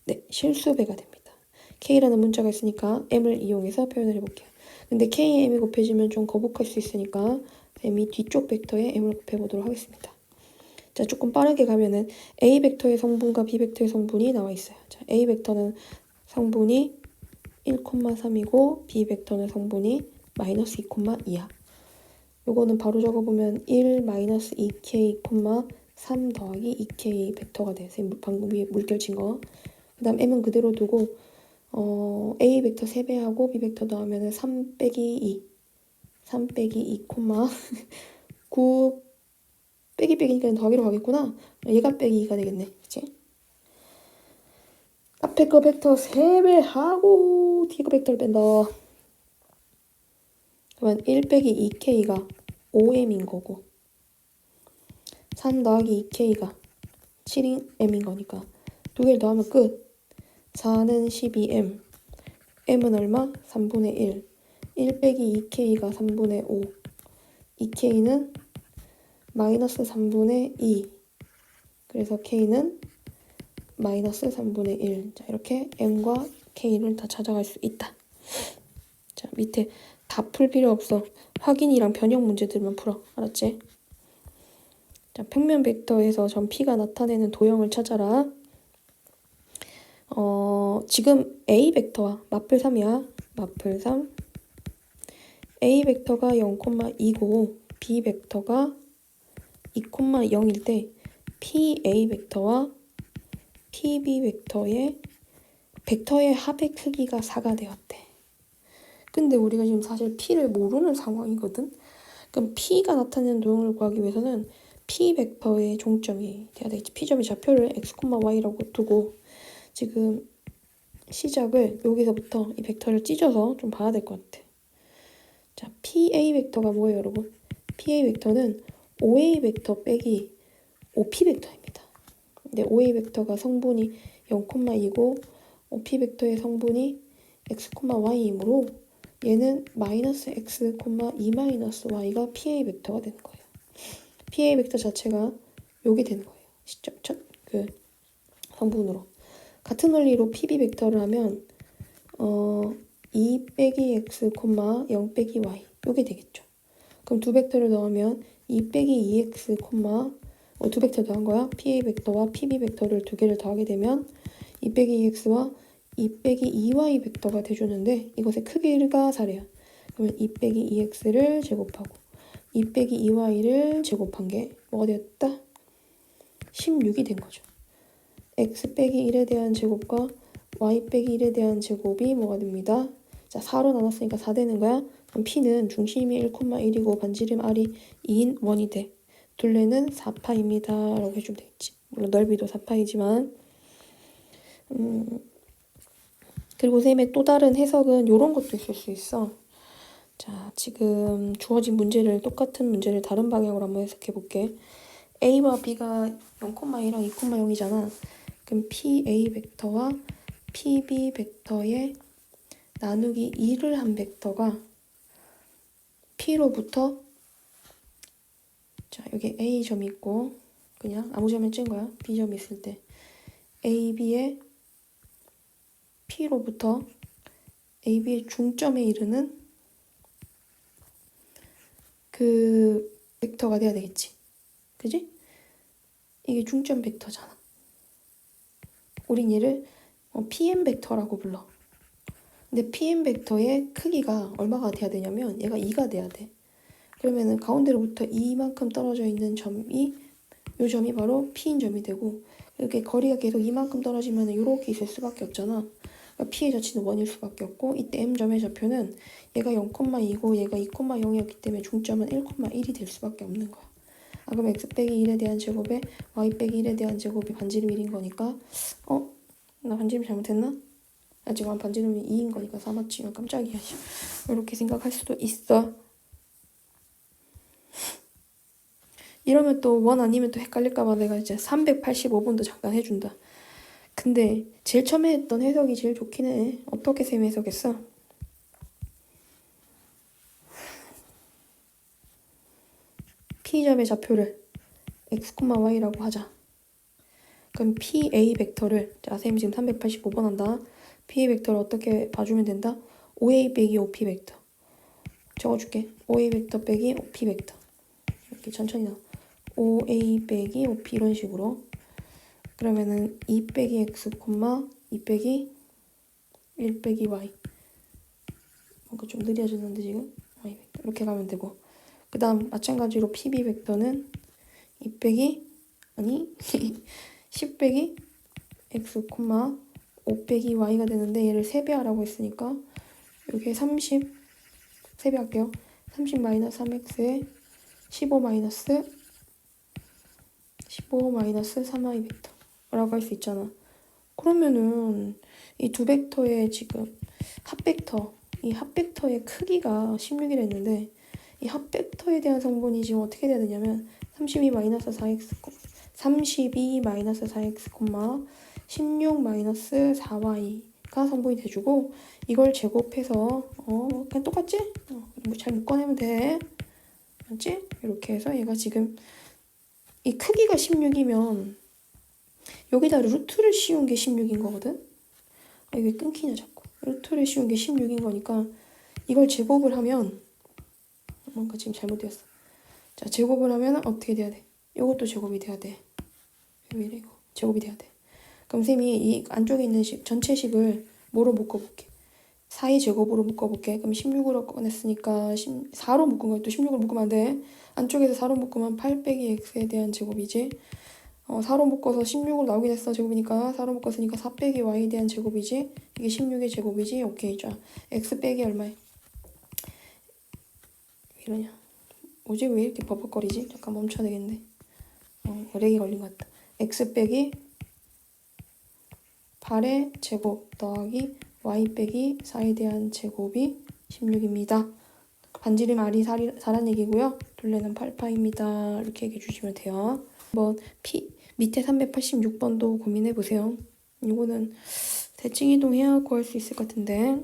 네, 실수배가 됩니다. k라는 문자가 있으니까 m을 이용해서 표현을 해볼게요. 근데 k에 m이 곱해지면 좀 거북할 수 있으니까 m이 뒤쪽 벡터에 m을 곱해보도록 하겠습니다. 자, 조금 빠르게 가면은 a 벡터의 성분과 b 벡터의 성분이 나와 있어요. 자, a 벡터는 성분이 1,3이고 b 벡터는 성분이 마이너스 2,2야. 요거는 바로 적어보면 1 마이너스 2k, 3 더하기 2k 벡터가 돼. 방금 위에 물결 친 거. 그 다음 m은 그대로 두고 a 벡터 3배하고 b 벡터 더하면 3 빼기 2. 3 빼기 2, 9 빼기 빼기니까 더하기로 가겠구나. 얘가 빼기 2가 되겠네. 그치? 앞에 거 벡터 3배하고 뒤에 거 벡터를 뺀다. 그러면 1 빼기 2k가 5m인 거고 3 더하기 2k가 7m인 거니까 두 개를 더하면 끝. 4는 12m. m은 얼마? 3분의 1. 1 빼기 2k가 3분의 5. 2k는 마이너스 3분의 2. 그래서 k는 마이너스 3분의 1. 자, 이렇게 m과 k를 다 찾아갈 수 있다. 자, 밑에 다 풀 필요 없어. 확인이랑 변형 문제들만 풀어. 알았지? 자, 평면 벡터에서 점 P가 나타내는 도형을 찾아라. 지금 A 벡터와 마플 3이야. 마플 3. A 벡터가 0,2고 B 벡터가 2,0일 때 PA 벡터와 PB 벡터의 합의 크기가 4가 되었대. 근데 우리가 지금 사실 P를 모르는 상황이거든. 그럼 P가 나타내는 도형을 구하기 위해서는 P 벡터의 종점이 돼야 되겠지. P점의 좌표를 x, y라고 두고 지금 시작을 여기서부터 이 벡터를 찢어서 좀 봐야 될 것 같아. 자, PA 벡터가 뭐예요, 여러분? PA 벡터는 OA 벡터 빼기 OP 벡터입니다. 근데 OA 벡터가 성분이 0,2고 OP 벡터의 성분이 x, y이므로 얘는 마이너스 x, 2 마이너스 y가 PA 벡터가 되는 거예요. PA 벡터 자체가 요게 되는 거예요. 시점 그 성분으로. 같은 원리로 PB 벡터를 하면 2 빼기 x, 0 빼기 y 요게 되겠죠. 그럼 두 벡터를 넣으면 2 빼기 2x, 두 벡터 더한 거야. PA 벡터와 PB 벡터를 두 개를 더하게 되면 2 빼기 2x와 2 빼기 2y 벡터가 돼주는데 이것의 크기가 4래요. 그러면 2 빼기 2x를 제곱하고 2 빼기 2y를 제곱한 게 뭐가 되었다? 16이 된 거죠. x 빼기 1에 대한 제곱과 y 빼기 1에 대한 제곱이 뭐가 됩니다? 자, 4로 나눴으니까 4 되는 거야. 그럼 P는 중심이 1,1이고 반지름 R이 2인 원이 돼. 둘레는 4파입니다. 라고 해주면 되겠지. 물론 넓이도 4파이지만 그리고 쌤의 또 다른 해석은 이런 것도 있을 수 있어. 자, 지금 주어진 문제를 똑같은 문제를 다른 방향으로 한번 해석해 볼게. A와 B가 0,2랑 2,0이잖아. 그럼 PA 벡터와 PB 벡터의 나누기 2를 한 벡터가 P로부터 자, 여기 A점이 있고 그냥 아무 점을 찐 거야. B점이 있을 때 AB의 P로부터 AB의 중점에 이르는 그 벡터가 돼야 되겠지. 그지? 이게 중점 벡터잖아. 우린 얘를 PM 벡터라고 불러. 근데 PM 벡터의 크기가 얼마가 돼야 되냐면 얘가 2가 돼야 돼. 그러면은 가운데로부터 이만큼 떨어져 있는 점이 요 점이 바로 P인 점이 되고 이렇게 거리가 계속 이만큼 떨어지면 이렇게 있을 수밖에 없잖아. 그러니까 P의 자치는 1일 수밖에 없고 이때 M점의 좌표는 얘가 0,2고 얘가 2,0이었기 때문에 중점은 1,1이 될 수밖에 없는 거야. 아 그럼 X 빼기 1에 대한 제곱에 Y 빼기 1에 대한 제곱이 반지름 1인 거니까 나 반지름 잘못했나? 아 지금 반지름이 2인 거니까 4 맞지? 깜짝이야. 이렇게 생각할 수도 있어. 이러면 또 원 아니면 또 헷갈릴까봐 내가 이제 385번도 잠깐 해준다. 근데 제일 처음에 했던 해석이 제일 좋긴 해. 어떻게 쌤이 해석했어? P점의 좌표를 x, y라고 하자. 그럼 PA 벡터를 자 쌤이 지금 385번 한다. PA 벡터를 어떻게 봐주면 된다? OA 빼기 OP 벡터. 적어줄게. OA 벡터 빼기 OP 벡터. 이렇게 천천히 나와. OA 빼기 OP 이런 식으로. 그러면은 2 빼기 x, 2 빼기 1 빼기 y. 뭔가 좀 느려졌는데 지금? y 벡터. 이렇게 가면 되고. 그 다음 마찬가지로 PB 벡터는 2 빼기 아니 10 빼기 x, 5 빼기 y가 되는데 얘를 3배 하라고 했으니까 여기에 30 3배 할게요. 30 마이너스 3x에 15 마이너스 3y 벡터라고 할 수 있잖아. 그러면은 이 두 벡터의 지금 합벡터 이 합벡터의 크기가 16이랬는데 이 합벡터에 대한 성분이 지금 어떻게 돼야 되냐면 32 마이너스 4x 32 마이너스 4x, 16 마이너스 4y가 성분이 돼주고 이걸 제곱해서 그냥 똑같지? 뭐 잘 묶어내면 돼. 맞지? 이렇게 해서 얘가 지금 이 크기가 16이면 여기다 루트를 씌운 게 16인 거거든? 이게 끊기냐 자꾸. 루트를 씌운 게 16인 거니까 이걸 제곱을 하면 뭔가 지금 잘못되었어. 자, 제곱을 하면 어떻게 돼야 돼? 이것도 제곱이 돼야 돼. 왜 이래 이거? 제곱이 돼야 돼. 그럼 쌤이 이 안쪽에 있는 전체 식을 뭐로 묶어볼게? 4의 제곱으로 묶어볼게. 그럼 16으로 꺼냈으니까 4로 묶은 거야. 또 16으로 묶으면 안 돼. 안쪽에서 4로 묶으면 8 빼기 x에 대한 제곱이지. 4로 묶어서 16으로 나오게 됐어. 제곱이니까 4로 묶었으니까 4 빼기 y에 대한 제곱이지. 이게 16의 제곱이지. 오케이. 자, x 빼기 얼마야? 왜 이러냐? 뭐지? 왜 이렇게 버벅거리지? 잠깐 멈춰야 되겠네. 렉이 걸린 것 같다. x 빼기 8의 제곱 더하기 y 빼기 4에 대한 제곱이 16입니다. 반지름 r이 4란 얘기고요. 둘레는 8파입니다. 이렇게 얘기해 주시면 돼요. 한번 밑에 386번도 고민해 보세요. 이거는 대칭 이동해야 구할 수 있을 것 같은데.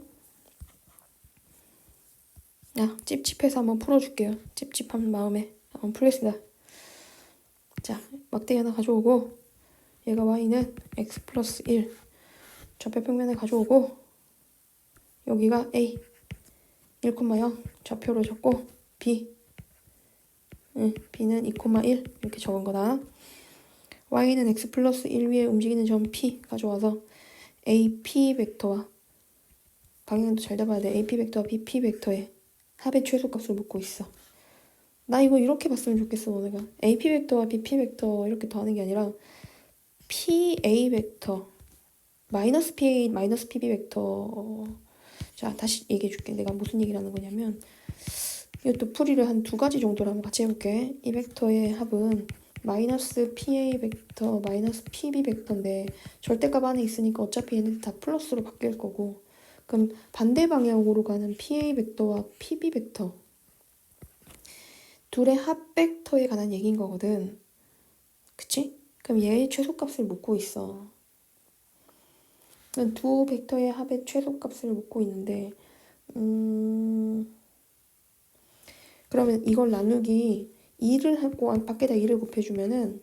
찝찝해서 한번 풀어줄게요. 찝찝한 마음에 한번 풀겠습니다. 자, 막대기 하나 가져오고 얘가 y는 x 플러스 1 좌표 평면을 가져오고 여기가 a 1,0 좌표로 적고 b는 2,1 이렇게 적은 거다. y는 x 플러스 1 위에 움직이는 점 p 가져와서 AP 벡터와 방향도 잘 잡아야 돼. AP 벡터와 BP 벡터의 합의 최소값을 묻고 있어. 나 이거 이렇게 봤으면 좋겠어. 너네가 AP 벡터와 BP 벡터 이렇게 더하는 게 아니라 PA 벡터 마이너스 PA 마이너스 PB 벡터. 자, 다시 얘기해 줄게. 내가 무슨 얘기를 하는 거냐면 이것도 풀이를 한 2가지 정도로 한번 같이 해볼게. 이 벡터의 합은 마이너스 PA 벡터 마이너스 PB 벡터인데 절대값 안에 있으니까 어차피 얘네들 다 플러스로 바뀔 거고 그럼 반대 방향으로 가는 PA 벡터와 PB 벡터 둘의 합 벡터에 관한 얘기인 거거든. 그치? 그럼 얘의 최소값을 묻고 있어. 두 벡터의 합의 최소값을 묻고 있는데 그러면 이걸 나누기 2를 하고 밖에다 2를 곱해주면은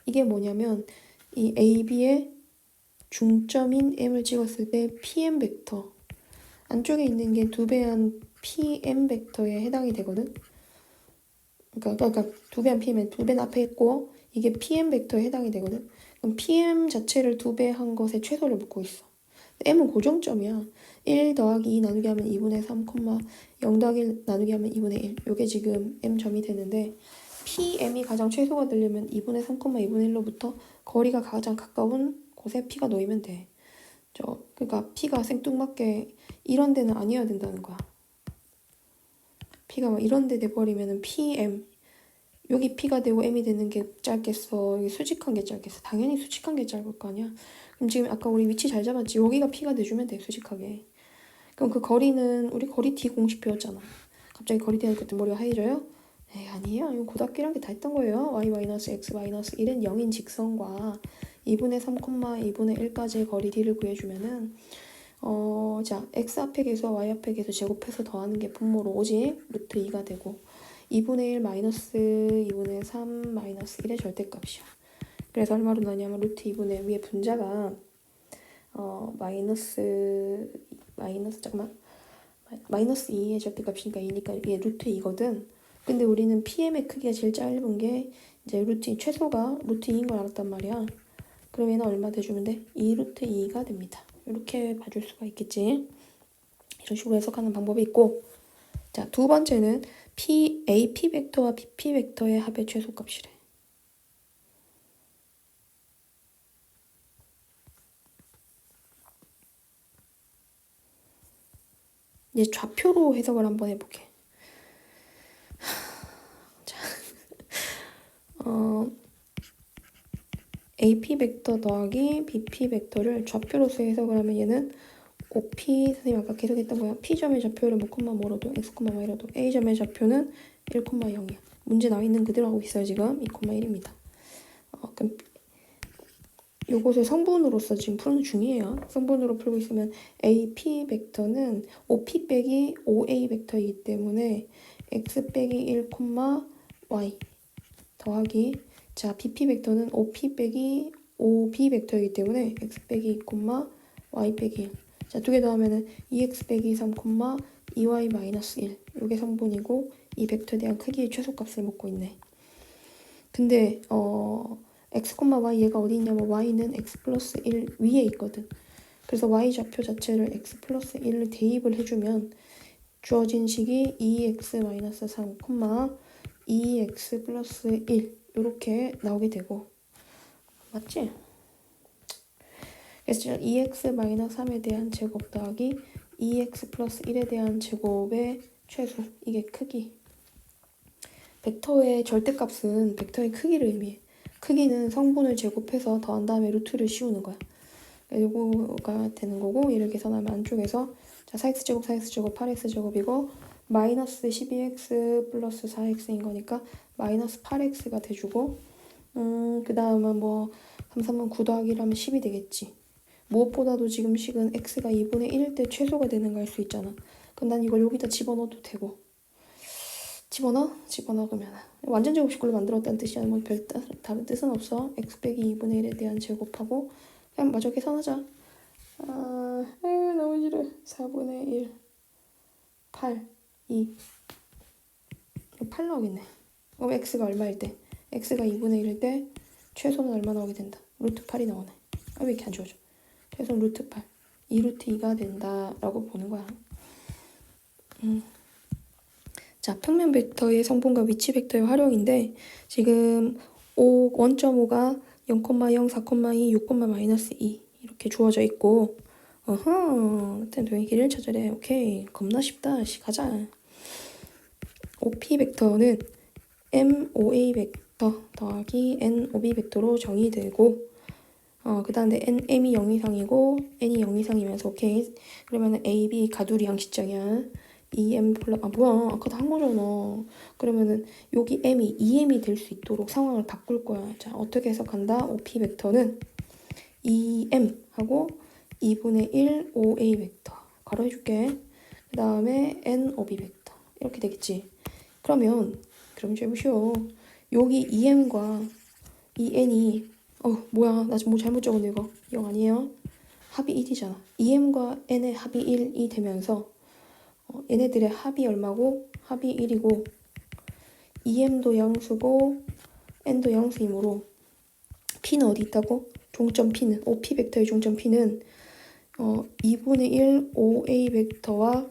이게 뭐냐면 이 AB의 중점인 M을 찍었을 때 PM 벡터 안쪽에 있는 게 두 배한 PM 벡터에 해당이 되거든. 그러니까 두 배한 PM에 두 배는 앞에 있고 이게 PM 벡터에 해당이 되거든. 그럼 PM 자체를 두 배 한 것의 최소를 묻고 있어. M은 고정점이야. 1 더하기 2 나누기 하면 2분의 3, 0 더하기 1 나누기 하면 2분의 1. 요게 지금 M점이 되는데 PM이 가장 최소가 되려면 2분의 3, 2분의 1로부터 거리가 가장 가까운 곳에 P가 놓이면 돼. 그러니까 P가 생뚱맞게 이런 데는 아니어야 된다는 거야. P가 막 이런 데 돼버리면은 PM 여기 P가 되고 M이 되는 게 짧겠어? 여기 수직한 게 짧겠어? 당연히 수직한 게 짧을 거 아니야? 그럼 지금 아까 우리 위치 잘 잡았지? 여기가 P가 돼주면 돼, 수직하게. 그럼 그 거리는 우리 거리 D 공식 배웠잖아. 갑자기 거리 D 하니까 머리가 하얘져요? 에이, 아니에요. 이거 고등학교 1학년 때 다 했던 거예요. y-x-1은 0인 직선과 2분의 3, 2분의 1까지의 거리 D를 구해주면은 자, x 앞의 개수와 y 앞의 개수 제곱해서 더하는 게 분모로 오직 루트 2가 되고 2분의 1 마이너스 2분의 3 마이너스 1의 절대값이야. 그래서 얼마로 나냐면 루트 2분의 위에 분자가 마이너스 2의 절대값이니까 2니까 이게 루트 2거든. 근데 우리는 PM의 크기가 제일 짧은 게 이제 루트 2 최소가 루트 2인 걸 알았단 말이야. 그럼 얘는 얼마 돼주면 돼? 2 루트 2가 됩니다. 이렇게 봐줄 수가 있겠지. 이런 식으로 해석하는 방법이 있고, 자, 두 번째는 AP 벡터와 BP 벡터의 합의 최소값이래. 이제 좌표로 해석을 한번 해볼게. 자, AP 벡터 더하기 BP 벡터를 좌표로서 해석을 하면 얘는 OP, 선생님 아까 계속 했던 거야. P점의 좌표를 뭐 뭐로도 x, y로도 A점의 좌표는 1,0이야. 문제 나와 있는 그대로 하고 있어요. 지금 2,1입니다. 그럼 요것을 성분으로서 지금 푸는 중이에요. 성분으로 풀고 있으면 AP 벡터는 OP 빼기 OA 벡터이기 때문에 x 빼기 1, y 더하기 자 BP 벡터는 OP 빼기 OB 벡터이기 때문에 x 빼기 2, y 빼기 1 자, 두 개 더하면은 2x 빼기 3, 2y 마이너스 1 요게 성분이고 이 벡터에 대한 크기의 최소값을 묻고 있네. 근데 x, y 얘가 어디 있냐면 y는 x 플러스 1 위에 있거든. 그래서 y 좌표 자체를 x 플러스 1을 대입을 해주면 주어진 식이 2x 마이너스 3, 2x 플러스 1 이렇게 나오게 되고 맞지? 그래서 2x 마이너스 3에 대한 제곱 더하기 2x 플러스 1에 대한 제곱의 최소 이게 크기. 벡터의 절대값은 벡터의 크기를 의미해. 크기는 성분을 제곱해서 더한 다음에 루트를 씌우는 거야. 요거가 되는 거고 얘를 계산하면 안쪽에서 자 4x제곱 4x제곱 8x제곱이고 마이너스 12x 플러스 4x인 거니까 마이너스 8x가 돼주고 그 다음은 뭐 3, 3은 9 더하기 1하면 10이 되겠지. 무엇보다도 지금 식은 x가 2분의 1일 때 최소가 되는 거 알 수 있잖아. 그럼 난 이걸 여기다 집어넣어도 되고 집어넣으면 완전 제곱식으로 만들었다는 뜻이야. 뭐 별 다른 뜻은 없어. x 빼기 2분의 1에 대한 제곱하고 그냥 마저 계산하자. 너무 싫어. 4분의 1 8 2 8 나오겠네. 그럼 x가 얼마일 때? x가 2분의 1일 때 최소는 얼마 나오게 된다. 루트 8이 나오네. 왜 이렇게 안 지워져? 최소 루트 8 2루트 2가 된다라고 보는 거야. 자, 평면 벡터의 성분과 위치 벡터의 활용인데 지금 1.5가 0,0, 4,2, 6, 마이너스 2 이렇게 주어져 있고 일단 도형의 를 찾으래. 오케이. 겁나 쉽다. 가자. OP 벡터는 MOA 벡터 더하기 NOB 벡터로 정의되고 그 다음에 m이 0 이상이고 n이 0 이상이면서 오케이. 그러면은 a, b 가두리 양식장이야. 2m 플러스 뭐야 아까 다 한 거잖아. 그러면은 여기 m이 2m이 될 수 있도록 상황을 바꿀 거야. 자 어떻게 해석한다? OP 벡터는 2m 하고 2분의 1 OA 벡터 가로 해줄게. 그 다음에 n OB 벡터 이렇게 되겠지. 그럼 이제 해보시오. 여기 2m과 이 n이 뭐야 나 지금 뭐 잘못 적었네 이거. 0 아니에요? 합이 1이잖아. 2m과 n의 합이 1이 되면서 얘네들의 합이 얼마고? 합이 1이고 2m도 양수고 n도 양수이므로 p는 어디 있다고? 종점 p는 OP 벡터의 종점 p는 2분의 1 OA 벡터와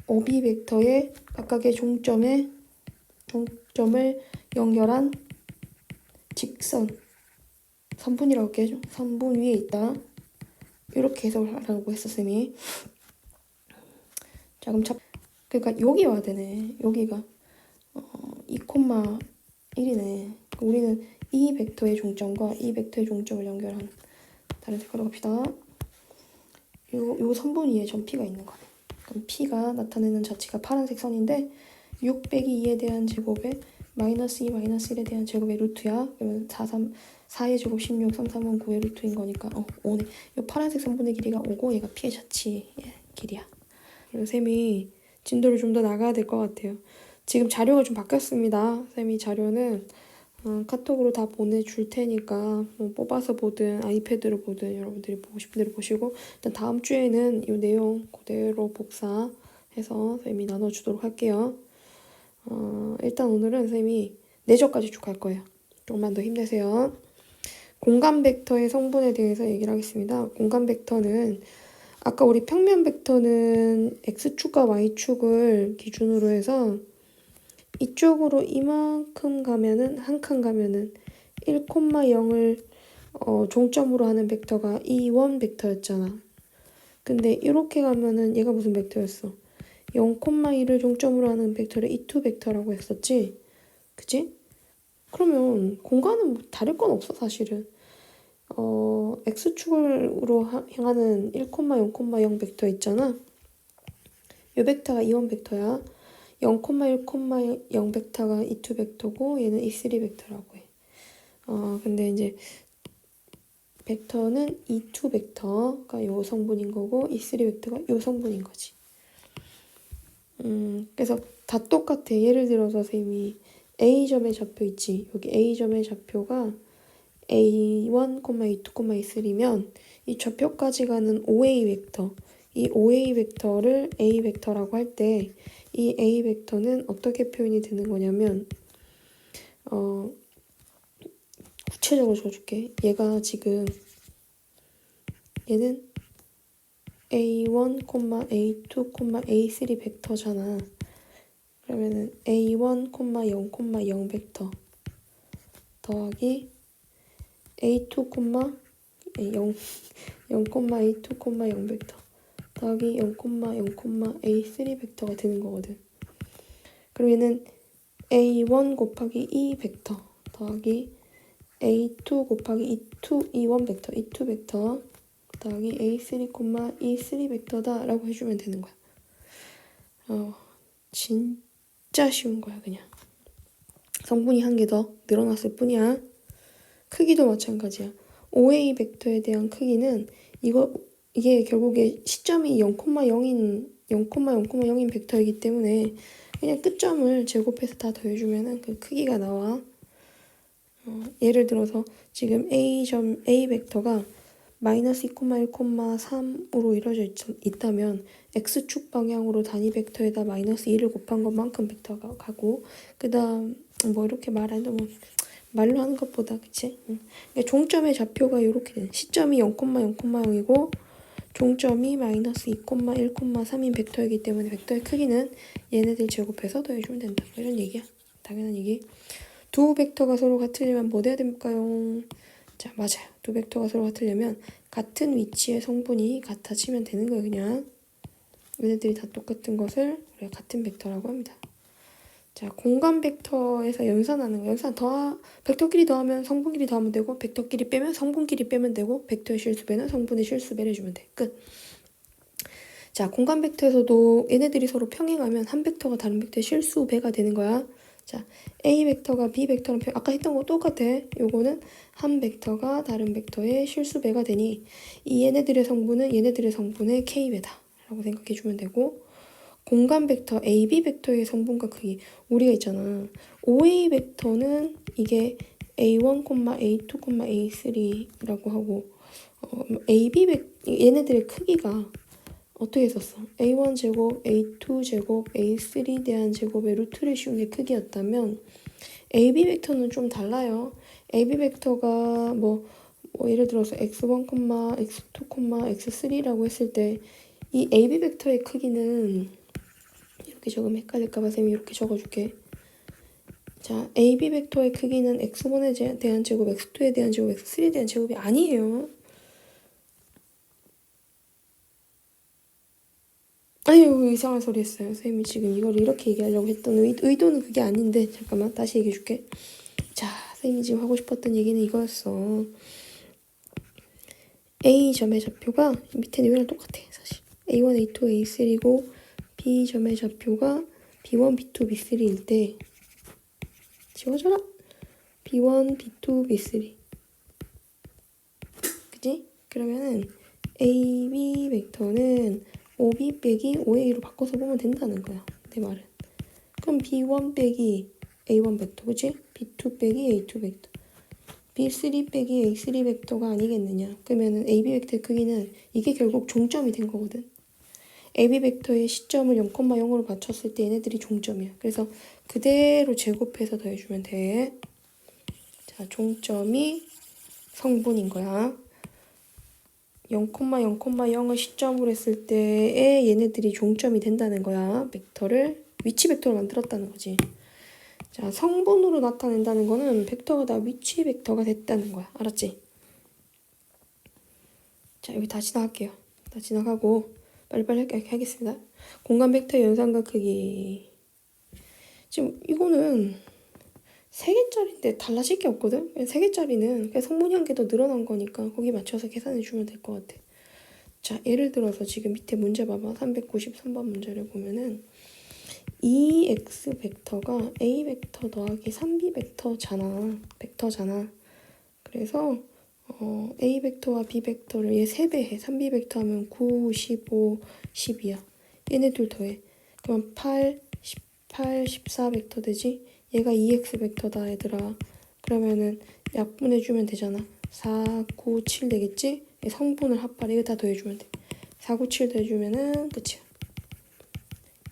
OB 벡터의 각각의 종점을 연결한 직선 3분이라고 할게. 3분 위에 있다. 이렇게 해석을 하라고 했어 쌤이. 자 그럼 그러니까 여기 와야 되네. 여기가 2,1이네. 우리는 이 벡터의 종점과 이 벡터의 종점을 연결한 다른 색깔로 갑시다. 요 선분 위에 전 P가 있는 거네. 그럼 P가 나타내는 자체가 파란색 선인데 6 빼기 2에 대한 제곱에 마이너스 2 마이너스 1에 대한 제곱의 루트야. 그러면 4의 제곱 16, 3, 3은 9의 루트인 거니까 5네. 이 파란색 선분의 길이가 5고 얘가 P의 자치 길이야. 그리고 쌤이 진도를 좀 더 나가야 될 것 같아요. 지금 자료가 좀 바뀌었습니다. 쌤이 자료는 카톡으로 다 보내줄 테니까 뭐 뽑아서 보든 아이패드로 보든 여러분들이 보고 싶은 대로 보시고 일단 다음 주에는 이 내용 그대로 복사해서 쌤이 나눠주도록 할게요. 일단 오늘은 쌤이 내저까지 쭉 할 거예요. 조금만 더 힘내세요. 공간 벡터의 성분에 대해서 얘기를 하겠습니다. 공간 벡터는 아까 우리 평면 벡터는 x축과 y축을 기준으로 해서 이쪽으로 이만큼 가면은 한 칸 가면은 1,0을 종점으로 하는 벡터가 E1 벡터였잖아. 근데 이렇게 가면은 얘가 무슨 벡터였어? 0,1을 종점으로 하는 벡터를 E2 벡터라고 했었지? 그치? 그러면 공간은 뭐 다를 건 없어 사실은. x축으로 향하는 1,0,0 벡터 있잖아. 이 벡터가 E1 벡터야. 0,1,0 벡터가 E2 벡터고 얘는 E3 벡터라고 해. 근데 이제 벡터는 E2 벡터가 요 성분인 거고 E3 벡터가 요 성분인 거지. 그래서 다 똑같아. 예를 들어서 선생님이 A점의 좌표 있지. 여기 A점의 좌표가 A1, E2, E3면 이 좌표까지 가는 OA 벡터, 이 OA 벡터를 A 벡터라고 할 때 이 A 벡터는 어떻게 표현이 되는 거냐면 구체적으로 줘줄게. 얘가 지금 얘는 A1, A2, A3 벡터잖아. 그러면은 A1, 0, 0 벡터 더하기 A2, 0, 0, A2, 0 벡터 더하기 0, 0, A3 벡터가 되는 거거든. 그럼 얘는 A1 곱하기 E 벡터 더하기 A2 곱하기 E1 벡터, E2 벡터 더하기 A3, E3 벡터다 라고 해주면 되는 거야. 진짜 쉬운 거야 그냥. 성분이 한 개 더 늘어났을 뿐이야. 크기도 마찬가지야. OA 벡터에 대한 크기는 이게 결국에 시점이 0,0인 벡터이기 때문에 그냥 끝점을 제곱해서 다 더해주면은 그 크기가 나와. 예를 들어서 지금 A 벡터가 마이너스 2,1,3으로 이루어져 있다면 x축 방향으로 단위 벡터에다 마이너스 2를 곱한 것만큼 벡터가 가고 그 다음 뭐 이렇게 말해도 뭐 말로 하는 것보다 그치? 그러니까 종점의 좌표가 이렇게 돼. 시점이 0,0,0이고 종점이 마이너스 2,1,3인 벡터이기 때문에 벡터의 크기는 얘네들 제곱해서 더해주면 된다. 이런 얘기야. 당연한 얘기. 두 벡터가 서로 같으려면 뭐 돼야 될까요? 자, 맞아요. 두 벡터가 서로 같으려면 같은 위치의 성분이 같아지면 되는 거예요, 그냥. 얘네들이 다 똑같은 것을 우리가 같은 벡터라고 합니다. 자, 공간 벡터에서 연산하는 거. 벡터끼리 더하면 성분끼리 더하면 되고, 벡터끼리 빼면 성분끼리 빼면 되고, 벡터의 실수배는 성분의 실수배를 해주면 돼. 끝. 자, 공간 벡터에서도 얘네들이 서로 평행하면 한 벡터가 다른 벡터의 실수배가 되는 거야. 자, A 벡터가 B 벡터랑 아까 했던 거 똑같아. 요거는 한 벡터가 다른 벡터의 실수배가 되니 이 얘네들의 성분은 얘네들의 성분의 K배다 라고 생각해주면 되고, 공간 벡터 AB 벡터의 성분과 크기 우리가 있잖아. OA 벡터는 이게 A1, A2, A3라고 하고 AB 얘네들의 크기가 어떻게 썼어? A1 제곱, A2 제곱, A3 대한 제곱의 루트를 씌운 게 크기였다면 AB 벡터는 좀 달라요. AB 벡터가 뭐 예를 들어서 x1, x2, x3라고 했을 때 이 AB 벡터의 크기는 이렇게 적으면 헷갈릴까봐 쌤이 이렇게 적어줄게. 자, AB 벡터의 크기는 x1에 대한 제곱, x2에 대한 제곱, x3에 대한 제곱이 아니에요. 아유, 이상한 소리 했어요. 쌤이 지금 이걸 이렇게 얘기하려고 했던 의도는 그게 아닌데, 잠깐만 다시 얘기해줄게. 자, 쌤이 지금 하고 싶었던 얘기는 이거였어. A점의 좌표가 밑에는 이거랑 똑같아, 사실. A1, A2, A3고 B점의 좌표가 B1, B2, B3일 때 지워져라. B1, B2, B3. 그지? 그러면은 AB 벡터는 OB 빼기 OA로 바꿔서 보면 된다는 거야. 내 말은. 그럼 B1 빼기 A1 벡터, 그치? B2 빼기 A2 벡터. B3 빼기 A3 벡터가 아니겠느냐. 그러면은 AB 벡터의 크기는 이게 결국 종점이 된 거거든. AB 벡터의 시점을 0,0으로 맞췄을 때 얘네들이 종점이야. 그래서 그대로 제곱해서 더해주면 돼. 자, 종점이 성분인 거야. 0,0,0을 시점으로 했을 때에 얘네들이 종점이 된다는 거야. 벡터를 위치 벡터로 만들었다는 거지. 자, 성분으로 나타낸다는 거는 벡터가 다 위치 벡터가 됐다는 거야. 알았지? 자, 여기 다 지나갈게요. 다 지나가고 빨리빨리 하겠습니다. 공간 벡터의 연산과 크기. 지금 이거는 3개짜리인데 달라질 게 없거든? 3개짜리는 성분 한개 더 늘어난 거니까 거기 맞춰서 계산해 주면 될 것 같아. 자, 예를 들어서 지금 밑에 문제 봐봐. 393번 문제를 보면은 이 x 벡터가 a 벡터 더하기 3b 벡터잖아. 그래서 a 벡터와 b 벡터를 얘 3배 해. 3b 벡터 하면 9, 15, 12야. 얘네 둘 더해. 그럼 8, 18, 14 벡터 되지? 얘가 2x 벡터다 얘들아. 그러면은 약분해주면 되잖아. 4, 9, 7 되겠지? 성분을 합발 이거 다 더해주면 돼. 4, 9, 7 더해주면은 끝이야.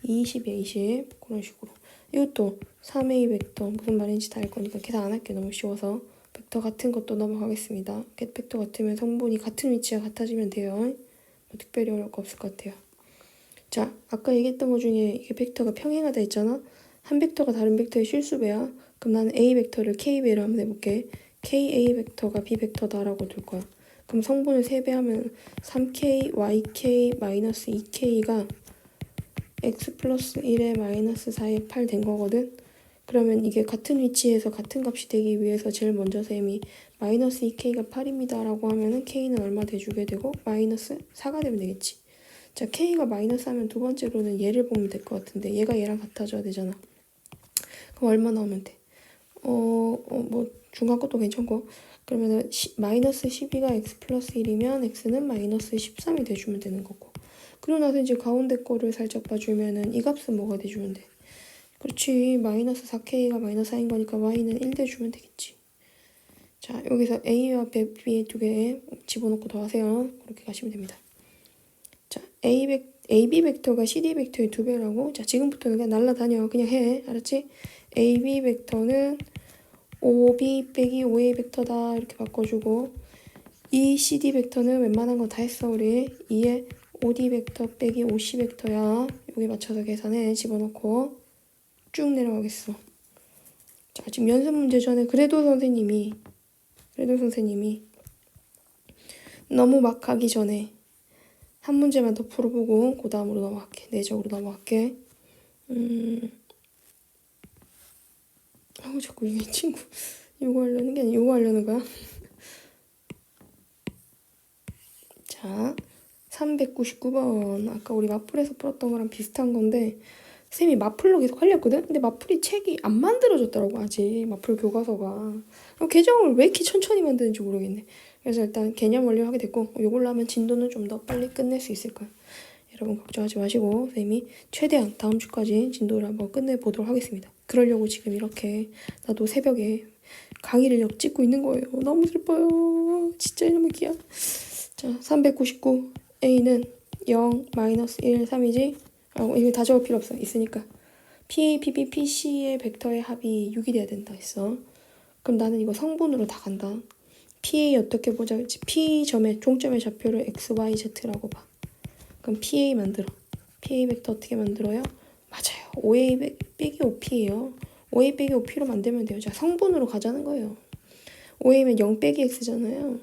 20이야 20. 그런 식으로. 이것도 3a 벡터 무슨 말인지 다 알 거니까 계산 안 할게. 너무 쉬워서. 벡터 같은 것도 넘어가겠습니다. 벡터 같으면 성분이 같은 위치가 같아지면 돼요. 뭐 특별히 어려울 거 없을 것 같아요. 자, 아까 얘기했던 것 중에 이게 벡터가 평행하다 했잖아. 한 벡터가 다른 벡터의 실수배야. 그럼 나는 a 벡터를 k배로 한번 해볼게. ka 벡터가 b 벡터다라고 둘 거야. 그럼 성분을 3배 하면 3k, yk, 마이너스 2k가 x 플러스 1에 마이너스 4에 8 된 거거든. 그러면 이게 같은 위치에서 같은 값이 되기 위해서 제일 먼저 쌤이 마이너스 2k가 8입니다 라고 하면은 k는 얼마 돼주게 되고 마이너스 4가 되면 되겠지. 자, k가 마이너스 하면 두 번째로는 얘를 보면 될 것 같은데 얘가 얘랑 같아져야 되잖아. 그럼 얼마 나오면 돼? 뭐 중간 것도 괜찮고 그러면은 마이너스 12가 x 플러스 1이면 x는 마이너스 13이 돼주면 되는 거고. 그러고 나서 이제 가운데 거를 살짝 봐주면은 이 값은 뭐가 돼주면 돼? 그렇지. 마이너스 4k가 마이너스 4인 거니까 y는 1 돼주면 되겠지. 자, 여기서 a와 b 두 개 집어넣고 더하세요. 그렇게 가시면 됩니다. 자, AB 벡터가 CD 벡터의 2배라고. 자, 지금부터는 그냥 날라다녀. 그냥 해. 알았지? AB 벡터는 OB 빼기 OA 벡터다. 이렇게 바꿔주고 이 CD 벡터는 웬만한 거 다 했어 우리. 2에 OD 벡터 빼기 OC 벡터야. 여기 맞춰서 계산해. 집어넣고 쭉 내려가겠어. 자, 지금 연습 문제 전에 그래도 선생님이 너무 막 하기 전에 한 문제만 더 풀어보고 그 다음으로 넘어갈게. 내적으로 넘어갈게. 자꾸 이 친구 요거 하려는 게 아니라 요거 하려는 거야. 자, 399번. 아까 우리 마플에서 풀었던 거랑 비슷한 건데 쌤이 마플로 계속 하려거든? 근데 마플이 책이 안 만들어졌더라고 아직 마플 교과서가. 개정을 왜 이렇게 천천히 만드는지 모르겠네. 그래서 일단 개념 완료하게 됐고 요걸로 하면 진도는 좀 더 빨리 끝낼 수 있을 거야. 여러분 걱정하지 마시고 쌤이 최대한 다음 주까지 진도를 한번 끝내보도록 하겠습니다. 그러려고 지금 이렇게 나도 새벽에 강의를 찍고 있는 거예요. 너무 슬퍼요. 진짜 이놈의 기야. 자, 399 A는 0, 마이너스 1, 3이지? 이거 다 적을 필요 없어. 있으니까. PA, PB, PC의 벡터의 합이 6이 돼야 된다 했어. 그럼 나는 이거 성분으로 다 간다. PA 어떻게 보자 그랬지? P점의 종점의 좌표를 X, Y, Z라고 봐. 그럼 PA 만들어. PA 벡터 어떻게 만들어요? 맞아요. 5A 빼기 5P예요. 5A 빼기 5P로 만들면 돼요. 자, 성분으로 가자는 거예요. 5A면 0 빼기 X잖아요.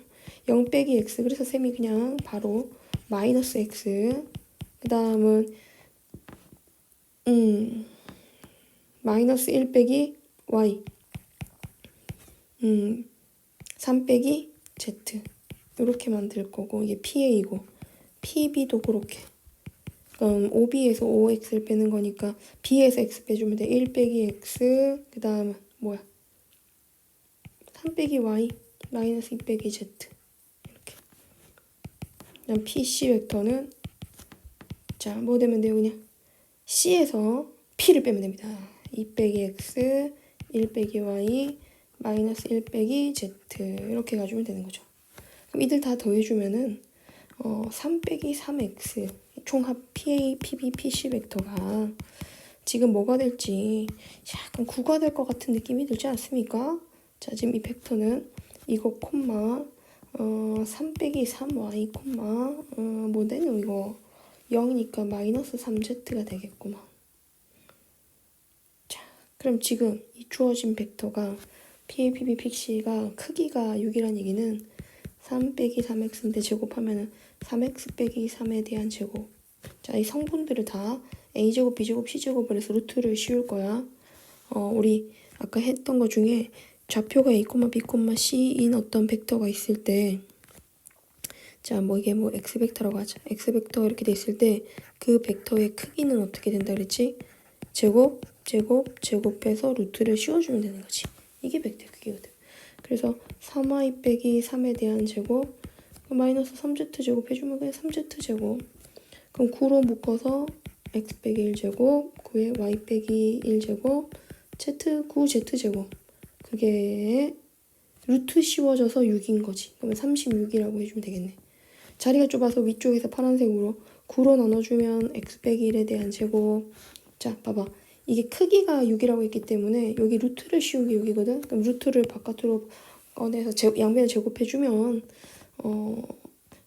0 빼기 X. 그래서 쌤이 그냥 바로 마이너스 X. 그 다음은 마이너스 1 빼기 Y. 3 빼기 Z. 이렇게 만들 거고 이게 PA이고 PB도 그렇게. 그럼 5B에서 5X를 빼는 거니까 B에서 X 빼주면 돼. 1 빼기 X. 그 다음은 뭐야? 3 빼기 Y. 마이너스 2 빼기 Z. 이렇게. 그다음 PC 벡터는 자, 뭐 되면 돼요? 그냥 C에서 P를 빼면 됩니다. 2 빼기 X, 1 빼기 Y, 마이너스 1 빼기 Z 이렇게 가주면 되는 거죠. 그럼 이들 다 더해주면은 3 빼기 3X 총합 PA, PB, PC 벡터가 지금 뭐가 될지 약간 9가 될 것 같은 느낌이 들지 않습니까? 자, 지금 이 벡터는 이거 콤마 3 빼기 3Y 콤마 뭐 되노 이거 0이니까 마이너스 3Z가 되겠구만. 자, 그럼 지금 이 주어진 벡터가 PA, PB, PC가 크기가 6이란 얘기는 3 빼기 3X인데 제곱하면은 3X 빼기 3에 대한 제곱. 자, 이 성분들을 다 A제곱, B제곱, C제곱을 해서 루트를 씌울 거야. 우리 아까 했던 거 중에 좌표가 A, B, C인 어떤 벡터가 있을 때 자, 뭐 이게 뭐 X벡터라고 하자. X벡터가 이렇게 돼 있을 때 그 벡터의 크기는 어떻게 된다 그랬지? 제곱, 제곱, 제곱해서 루트를 씌워주면 되는 거지. 이게 벡터의 크기거든. 그래서 3y 빼기 3에 대한 제곱 마이너스 3z 제곱 해주면 그냥 3z 제곱. 그럼 9로 묶어서 x 빼기 1제곱 9에 y 빼기 1제곱 z 9z 제곱. 그게 루트 씌워져서 6인 거지. 그러면 36이라고 해주면 되겠네. 자리가 좁아서 위쪽에서 파란색으로 9로 나눠주면 x 빼기 1에 대한 제곱. 자, 봐봐. 이게 크기가 6이라고 했기 때문에 여기 루트를 씌운 게 6이거든. 그럼 루트를 바깥으로 꺼내서 양변을 제곱해주면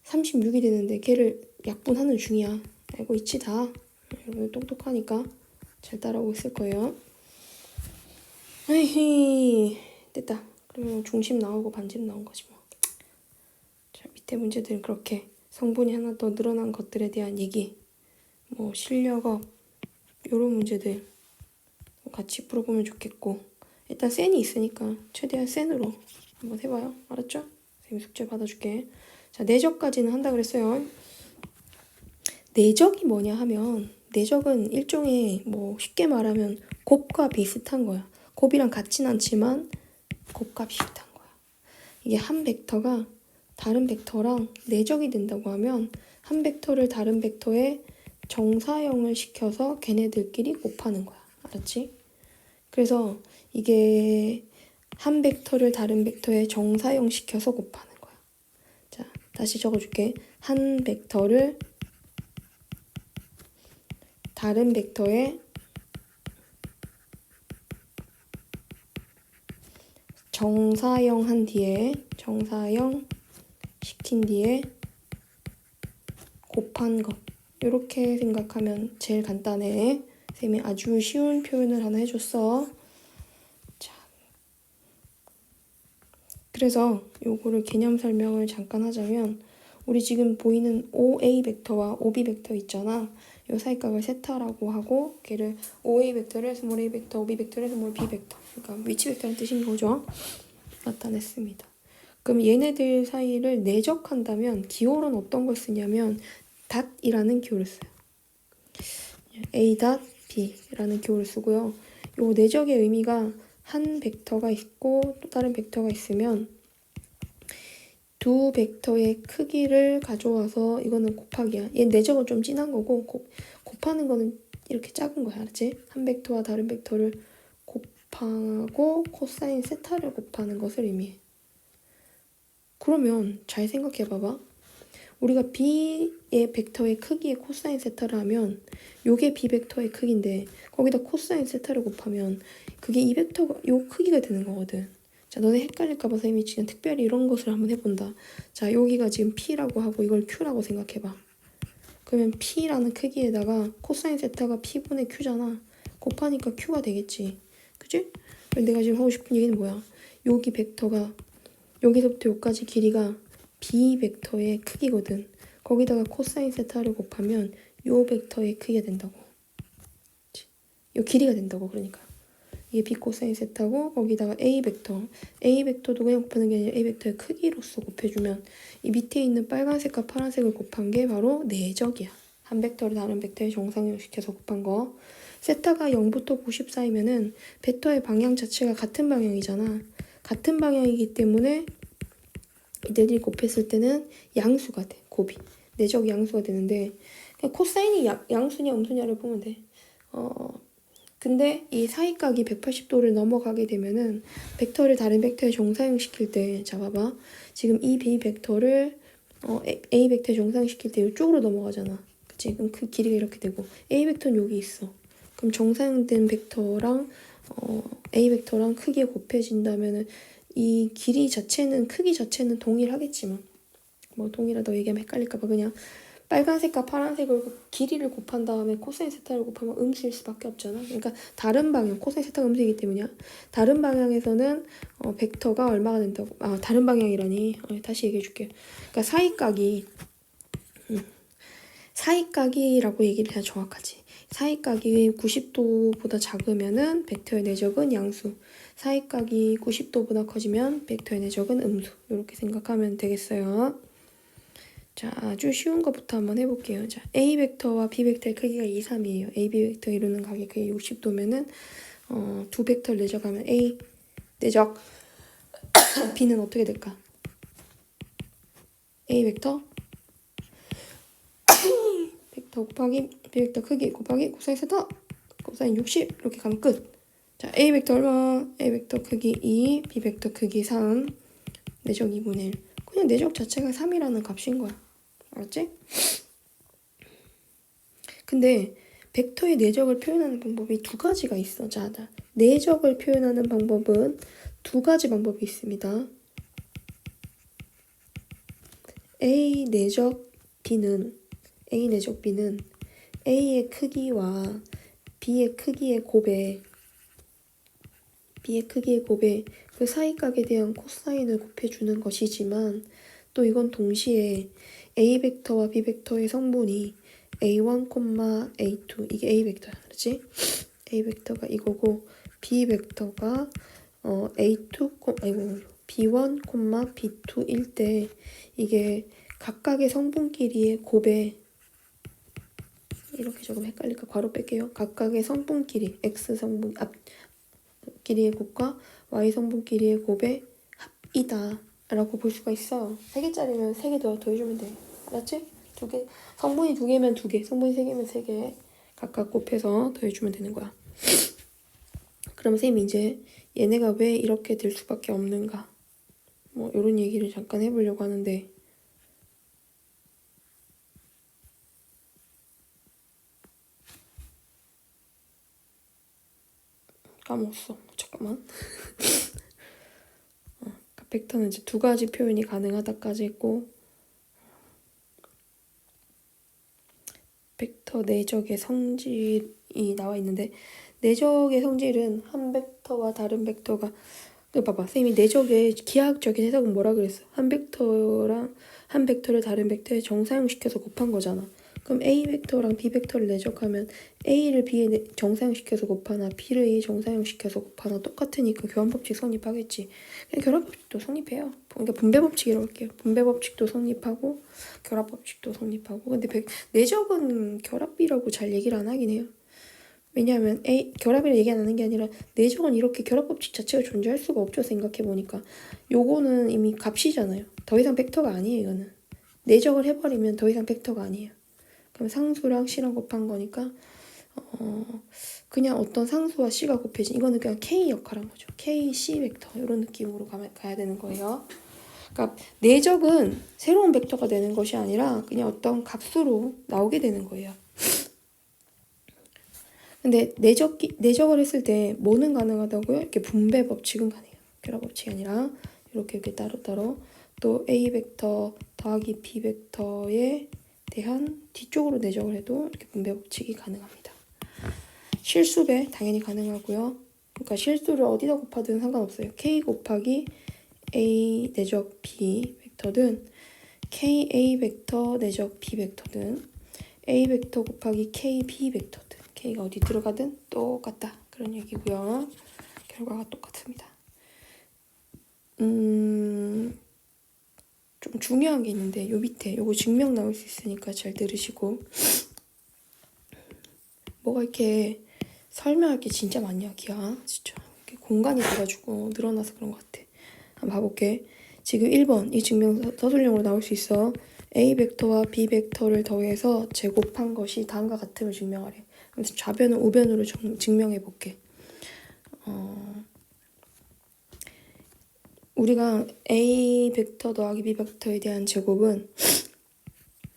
36이 되는데 걔를 약분하는 중이야. 알고 있지 다. 여러분 똑똑하니까 잘 따라오고 있을 거예요. 에이 됐다. 그러면 중심 나오고 반집 나온 거지 뭐. 자, 밑에 문제들은 그렇게 성분이 하나 더 늘어난 것들에 대한 얘기, 뭐 실력업 이런 문제들 같이 풀어보면 좋겠고 일단 센이 있으니까 최대한 센으로 한번 해봐요. 알았죠? 선생님 숙제 받아줄게. 자, 내적까지는 한다 그랬어요. 내적이 뭐냐 하면 내적은 일종의 뭐 쉽게 말하면 곱과 비슷한 거야. 곱이랑 같진 않지만 곱과 비슷한 거야. 이게 한 벡터가 다른 벡터랑 내적이 된다고 하면 한 벡터를 다른 벡터에 정사형을 시켜서 걔네들끼리 곱하는 거야. 알았지? 그래서 이게 한 벡터를 다른 벡터에 정사형 시켜서 곱하는 거야. 자, 다시 적어줄게. 한 벡터를 다른 벡터에 정사형 한 뒤에 정사형 시킨 뒤에 곱한 것. 이렇게 생각하면 제일 간단해. 쌤이 아주 쉬운 표현을 하나 해줬어. 자, 그래서 요거를 개념 설명을 잠깐 하자면 우리 지금 보이는 OA 벡터와 OB 벡터 있잖아. 요 사이각을 세타라고 하고 걔를 OA 벡터를 스몰 A 벡터, OB 벡터를 스몰 B 벡터. 그러니까 위치 벡터라는 뜻인 거죠. 나타냈습니다. 그럼 얘네들 사이를 내적한다면 기호는 어떤 걸 쓰냐면 닷이라는 기호를 써요. A 닷 B라는 기호를 쓰고요. 요 내적의 의미가 한 벡터가 있고 또 다른 벡터가 있으면 두 벡터의 크기를 가져와서 이거는 곱하기야. 얘 내적은 좀 진한 거고 곱하는 거는 이렇게 작은 거야. 알았지? 한 벡터와 다른 벡터를 곱하고 코사인 세타를 곱하는 것을 의미해. 그러면 잘 생각해 봐봐. 우리가 B의 벡터의 크기의 코사인 세타를 하면 요게 B 벡터의 크기인데 거기다 코사인 세타를 곱하면 그게 이 벡터가 요 크기가 되는 거거든. 자, 너네 헷갈릴까봐 선생님이 지금 특별히 이런 것을 한번 해본다. 자, 여기가 지금 P라고 하고 이걸 Q라고 생각해봐. 그러면 P라는 크기에다가 코사인 세타가 P분의 Q잖아. 곱하니까 Q가 되겠지. 그치? 내가 지금 하고 싶은 얘기는 뭐야? 여기 벡터가 여기서부터 여기까지 길이가 B 벡터의 크기거든. 거기다가 코사인 세타를 곱하면 요 벡터의 크기가 된다고. 요 길이가 된다고. 그러니까 이게 B 코사인 세타고 거기다가 A 벡터도 그냥 곱하는 게 아니라 A 벡터의 크기로서 곱해주면 이 밑에 있는 빨간색과 파란색을 곱한 게 바로 내적이야. 한 벡터를 다른 벡터에 정상형시켜서 곱한 거. 세타가 0부터 90 사이면은 벡터의 방향 자체가 같은 방향이잖아. 같은 방향이기 때문에 이들이 곱했을 때는 양수가 돼. 곱이. 내적 양수가 되는데 그냥 코사인이 양수냐 음수냐를 보면 돼. 근데 이 사이각이 180도를 넘어가게 되면은 벡터를 다른 벡터에 정사형시킬 때, 자 봐봐. 지금 이 B 벡터를 A 벡터에 정사형시킬 때 이쪽으로 넘어가잖아. 그치? 그럼 그 길이가 이렇게 되고 A 벡터는 여기 있어. 그럼 정사형된 벡터랑 A 벡터랑 크게 곱해진다면은 이 길이 자체는 크기 자체는 동일하겠지만 뭐 동일하다고 얘기하면 헷갈릴까봐 그냥 빨간색과 파란색을 길이를 곱한 다음에 코사인 세타를 곱하면 음수일 수밖에 없잖아. 그러니까 다른 방향, 코사인 세타가 음수이기 때문이야. 다른 방향에서는 벡터가 얼마가 된다고. 다른 방향이라니. 다시 얘기해 줄게. 그러니까 사이각이라고 얘기를 해야 정확하지. 사이각이 90도보다 작으면은 벡터의 내적은 양수. 사이각이 90도보다 커지면 벡터의 내적은 음수. 이렇게 생각하면 되겠어요. 자, 아주 쉬운 것부터 한번 해볼게요. 자, A 벡터와 B 벡터의 크기가 2, 3이에요. A, B 벡터 이루는 각의 크기 60도면은 두 벡터를 내적하면 A 내적 B는 어떻게 될까? A 벡터 벡터 곱하기 B 벡터 크기 곱하기 코사인 세타 코사인 60 이렇게 가면 끝. 자, A 벡터 얼마? A 벡터 크기 2, B 벡터 크기 3, 내적 2분의 1. 그냥 내적 자체가 3이라는 값인 거야. 알았지? 근데 벡터의 내적을 표현하는 방법이 두 가지가 있어. 자, 내적을 표현하는 방법은 두 가지 방법이 있습니다. A 내적 B는 A의 크기와 B의 크기의 곱에 그 사이각에 대한 코사인을 곱해주는 것이지만 또 이건 동시에 A 벡터와 B 벡터의 성분이 A1, A2 이게 A 벡터야. 그렇지? A 벡터가 이거고 B 벡터가 B1, B2일 때 이게 각각의 성분끼리의 곱에 이렇게 조금 헷갈릴까 괄호 뺄게요. 각각의 성분끼리 X 성분 앞끼리의 곱과 Y 성분끼리의 곱의 합이다 라고 볼 수가 있어. 3개짜리면 3개 더해주면 돼. 알았지? 2개. 성분이 2개면 2개, 성분이 3개면 3개 각각 곱해서 더해주면 되는 거야. 그럼 쌤이 이제 얘네가 왜 이렇게 될 수밖에 없는가 뭐 이런 얘기를 잠깐 해보려고 하는데 까먹었어. 잠깐만. 벡터는 이제 두 가지 표현이 가능하다까지 했고 벡터 내적의 성질이 나와 있는데 내적의 성질은 한 벡터와 다른 벡터가 봐봐. 쌤이 내적의 기하학적인 해석은 뭐라 그랬어? 한 벡터를 다른 벡터에 정사형시켜서 곱한 거잖아. 그럼 A 벡터랑 B 벡터를 내적하면 A를 B에 정사형시켜서 곱하나 B를 A에 정사형시켜서 곱하나 똑같으니까 교환법칙 성립하겠지. 그냥 결합법칙도 성립해요. 그러니까 분배법칙이라고 할게요. 분배법칙도 성립하고 결합법칙도 성립하고. 근데 내적은 결합비라고 잘 얘기를 안 하긴 해요. 왜냐하면 결합이라 얘기 안 하는 게 아니라 내적은 이렇게 결합법칙 자체가 존재할 수가 없죠. 생각해보니까. 요거는 이미 값이잖아요. 더 이상 벡터가 아니에요. 이거는. 내적을 해버리면 더 이상 벡터가 아니에요. 그럼 상수랑 C랑 곱한 거니까 그냥 어떤 상수와 C가 곱해진 이거는 그냥 K 역할한 거죠. K, C 벡터 이런 느낌으로 가야 되는 거예요. 그러니까 내적은 새로운 벡터가 되는 것이 아니라 그냥 어떤 값으로 나오게 되는 거예요. 근데 내적을 했을 때 뭐는 가능하다고요? 이렇게 분배 법칙은 가능해요. 결합 법칙이 아니라 이렇게 따로따로 또 A 벡터 더하기 B 벡터에 대한 뒤쪽으로 내적을 해도 이렇게 분배 법칙이 가능합니다. 실수배 당연히 가능하고요. 그러니까 실수를 어디다 곱하든 상관없어요. K 곱하기 A 내적 B 벡터든 KA 벡터 내적 B 벡터든 A 벡터 곱하기 KB 벡터든 K가 어디 들어가든 똑같다. 그런 얘기고요. 결과가 똑같습니다. 좀 중요한 게 있는데 요 밑에 요거 증명 나올 수 있으니까 잘 들으시고 뭐가 이렇게 설명할 게 진짜 많냐 기야 진짜 이렇게 공간이 돼가지고 늘어나서 그런 것 같아. 한번 봐볼게. 지금 1번 이 증명 서술형으로 나올 수 있어. A 벡터와 B 벡터를 더해서 제곱한 것이 다음과 같음을 증명하래. 그래서 좌변을 우변으로 증명해 볼게. 우리가 A 벡터 더하기 B 벡터에 대한 제곱은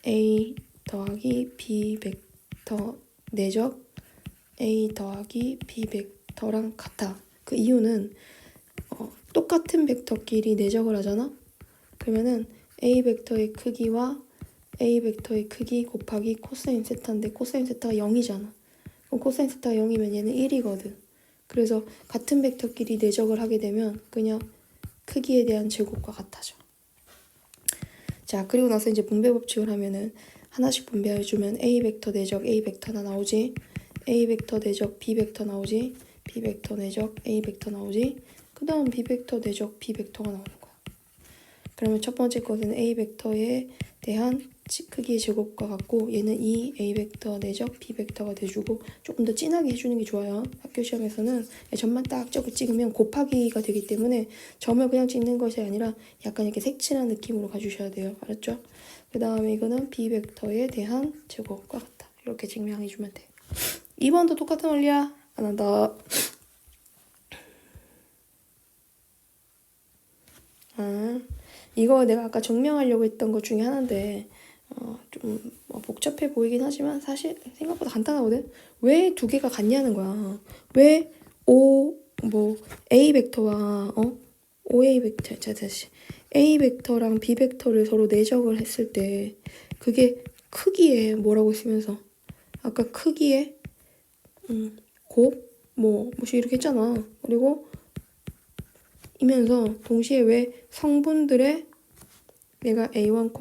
A 더하기 B 벡터 내적 A 더하기 B 벡터랑 같아. 그 이유는 똑같은 벡터끼리 내적을 하잖아? 그러면은 A 벡터의 크기와 A 벡터의 크기 곱하기 코사인 세타인데 코사인 세타가 0이잖아. 그럼 코사인 세타가 0이면 얘는 1이거든. 그래서 같은 벡터끼리 내적을 하게 되면 그냥 크기에 대한 제곱과 같아져. 자, 그리고 나서 이제 분배 법칙을 하면은 하나씩 분배해주면 A 벡터 내적 A 벡터나 나오지. A 벡터 내적 B 벡터 나오지. B 벡터 내적 A 벡터 나오지. 그 다음 B 벡터 내적 B 벡터가 나오는 거야. 그러면 첫 번째 것은 A 벡터에 대한 크기의 제곱과 같고 얘는 이 A 벡터 내적 B 벡터가 돼주고 조금 더 진하게 해주는 게 좋아요. 학교 시험에서는 점만 딱 찍으면 곱하기가 되기 때문에 점을 그냥 찍는 것이 아니라 약간 이렇게 색칠한 느낌으로 가주셔야 돼요. 알았죠? 그 다음에 이거는 B 벡터에 대한 제곱과 같다. 이렇게 증명해주면 돼. 2번도 똑같은 원리야. 안 한다. 이거 내가 아까 증명하려고 했던 것 중에 하나인데 좀 복잡해 보이긴 하지만 사실 생각보다 간단하거든. 왜 두 개가 같냐는 거야. 왜 A 벡터와 OA 벡터 다시 A 벡터랑 B 벡터를 서로 내적을 했을 때 그게 크기에 뭐라고 쓰면서 아까 크기에 뭐시 이렇게 했잖아. 그리고 이면서 동시에 왜 성분들의 얘가 A1,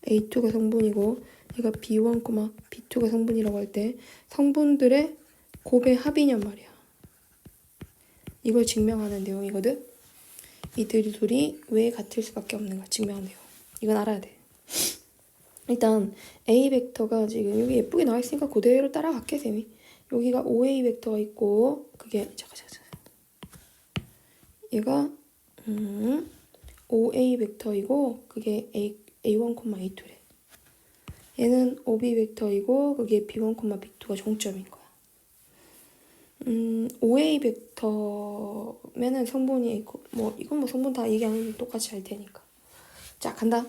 A2가 성분이고 얘가 B1, B2가 성분이라고 할 때 성분들의 곱의 합이냔 말이야. 이걸 증명하는 내용이거든. 이들이 둘이 왜 같을 수밖에 없는가 증명하는 내용. 이건 알아야 돼. 일단 A 벡터가 지금 여기 예쁘게 나와 있으니까 그대로 따라갈게 쌤이. 여기가 OA 벡터가 있고 그게 잠깐. 얘가 OA 벡터이고 그게 A1, A2래. 얘는 OB 벡터이고 그게 B1, B2가 종점인 거야. OA 벡터면은 성분이 있고 이건 성분 다 얘기 안 해도 똑같이 할 테니까. 자, 간다.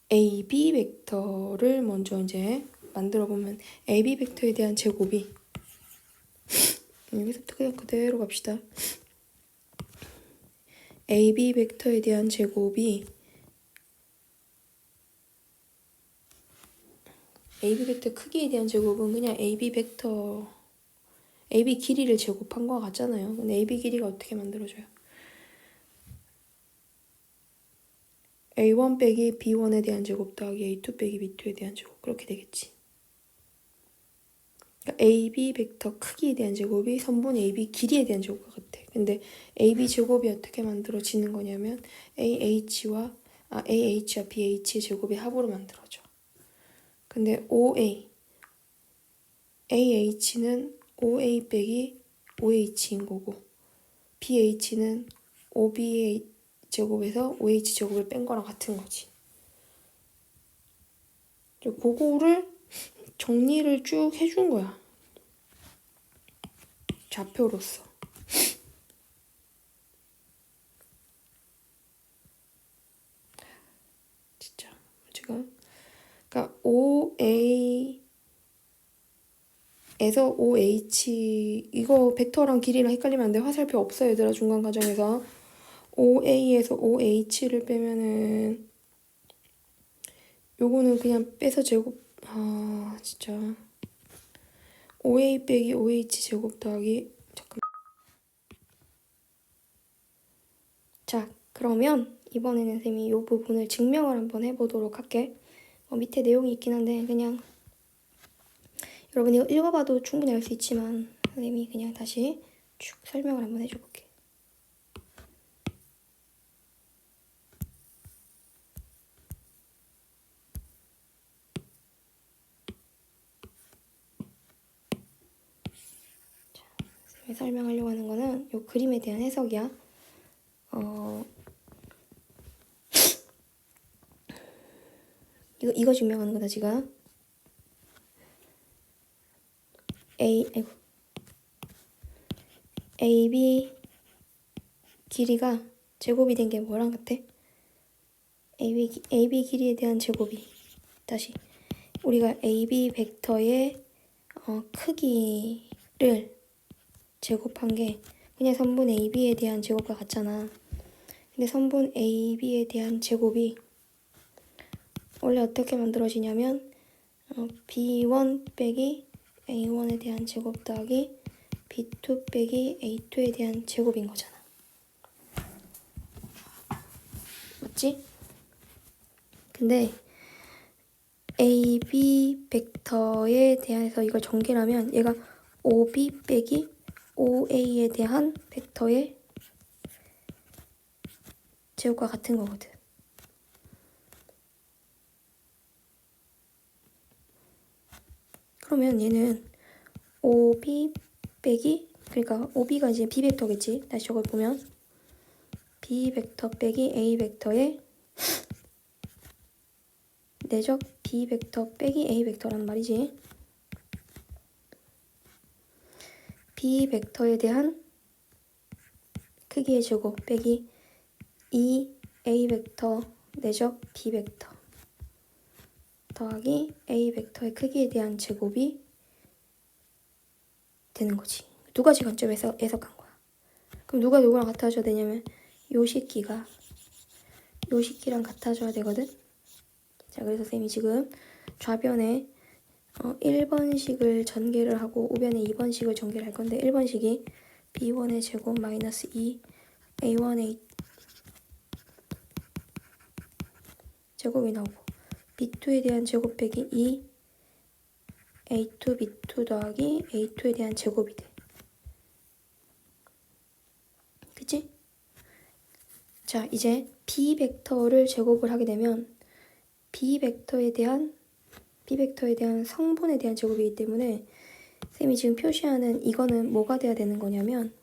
AB 벡터를 먼저 이제 만들어 보면 AB 벡터에 대한 제곱이 여기서부터 그냥 그대로 갑시다. AB 벡터에 대한 제곱이 AB 벡터 크기에 대한 제곱은 그냥 AB 벡터 AB 길이를 제곱한 거 같잖아요. 근데 AB 길이가 어떻게 만들어져요? A1 빼기 B1에 대한 제곱 더하기 A2 빼기 B2에 대한 제곱 그렇게 되겠지. 그러니까 AB 벡터 크기에 대한 제곱이 선분 AB 길이에 대한 제곱과 같아. 근데 AB 제곱이 어떻게 만들어지는 거냐면 AH와 BH의 제곱의 합으로 만들어져. 근데 AH는 OA 빼기 OH인 거고 BH는 OB의 제곱에서 OH 제곱을 뺀 거랑 같은 거지. 그거를 정리를 쭉 해준 거야. 좌표로서. 진짜 지금 그러니까 OA에서 OH 이거 벡터랑 길이랑 헷갈리면 안 돼. 화살표 없어 얘들아 중간 과정에서. OA에서 OH를 빼면은 요거는 그냥 빼서 제곱 진짜 OA 빼기 OH 제곱 더하기 잠깐. 자 그러면 이번에는 쌤이 이 부분을 증명을 한번 해보도록 할게. 밑에 내용이 있긴 한데 그냥 여러분 이거 읽어봐도 충분히 알 수 있지만 선생님이 그냥 다시 쭉 설명을 한번 해줘볼게. 자, 선생님이 설명하려고 하는 거는 이 그림에 대한 해석이야. 이거 증명하는 거다 지금. AB 길이가 제곱이 된 게 뭐랑 같아? AB 길이에 대한 제곱이 다시 우리가 AB 벡터의 크기를 제곱한 게 그냥 선분 AB에 대한 제곱과 같잖아. 근데 선분 AB에 대한 제곱이 원래 어떻게 만들어지냐면 B1 빼기 A1에 대한 제곱 더하기 B2 빼기 A2에 대한 제곱인 거잖아. 맞지? 근데 AB 벡터에 대해서 이걸 전개를 하면 얘가 OB 빼기 OA에 대한 벡터의 제곱과 같은 거거든. 그러면 얘는 OB 빼기 그러니까 OB가 이제 B 벡터겠지. 다시 저걸 보면 B 벡터 빼기 A 벡터의 내적 B 벡터 빼기 A 벡터라는 말이지. B 벡터에 대한 크기의 제곱 빼기 이 A 벡터 내적 B 벡터 더하기 A 벡터의 크기에 대한 제곱이 되는 거지. 두 가지 관점에서 해석한 거야. 그럼 누가 누구랑 같아져야 되냐면 요 식기가 요 식기랑 같아져야 되거든. 자 그래서 쌤이 지금 좌변에 1번식을 전개를 하고 우변에 2번식을 전개를 할 건데 1번식이 B1의 제곱 마이너스 2 A1A 제곱이 나오고 B2에 대한 제곱 빼기 2 A2 B2 더하기 A2에 대한 제곱이 돼. 그치? 자 이제 B 벡터를 제곱을 하게 되면 B 벡터에 대한 성분에 대한 제곱이기 때문에 쌤이 지금 표시하는 이거는 뭐가 돼야 되는 거냐면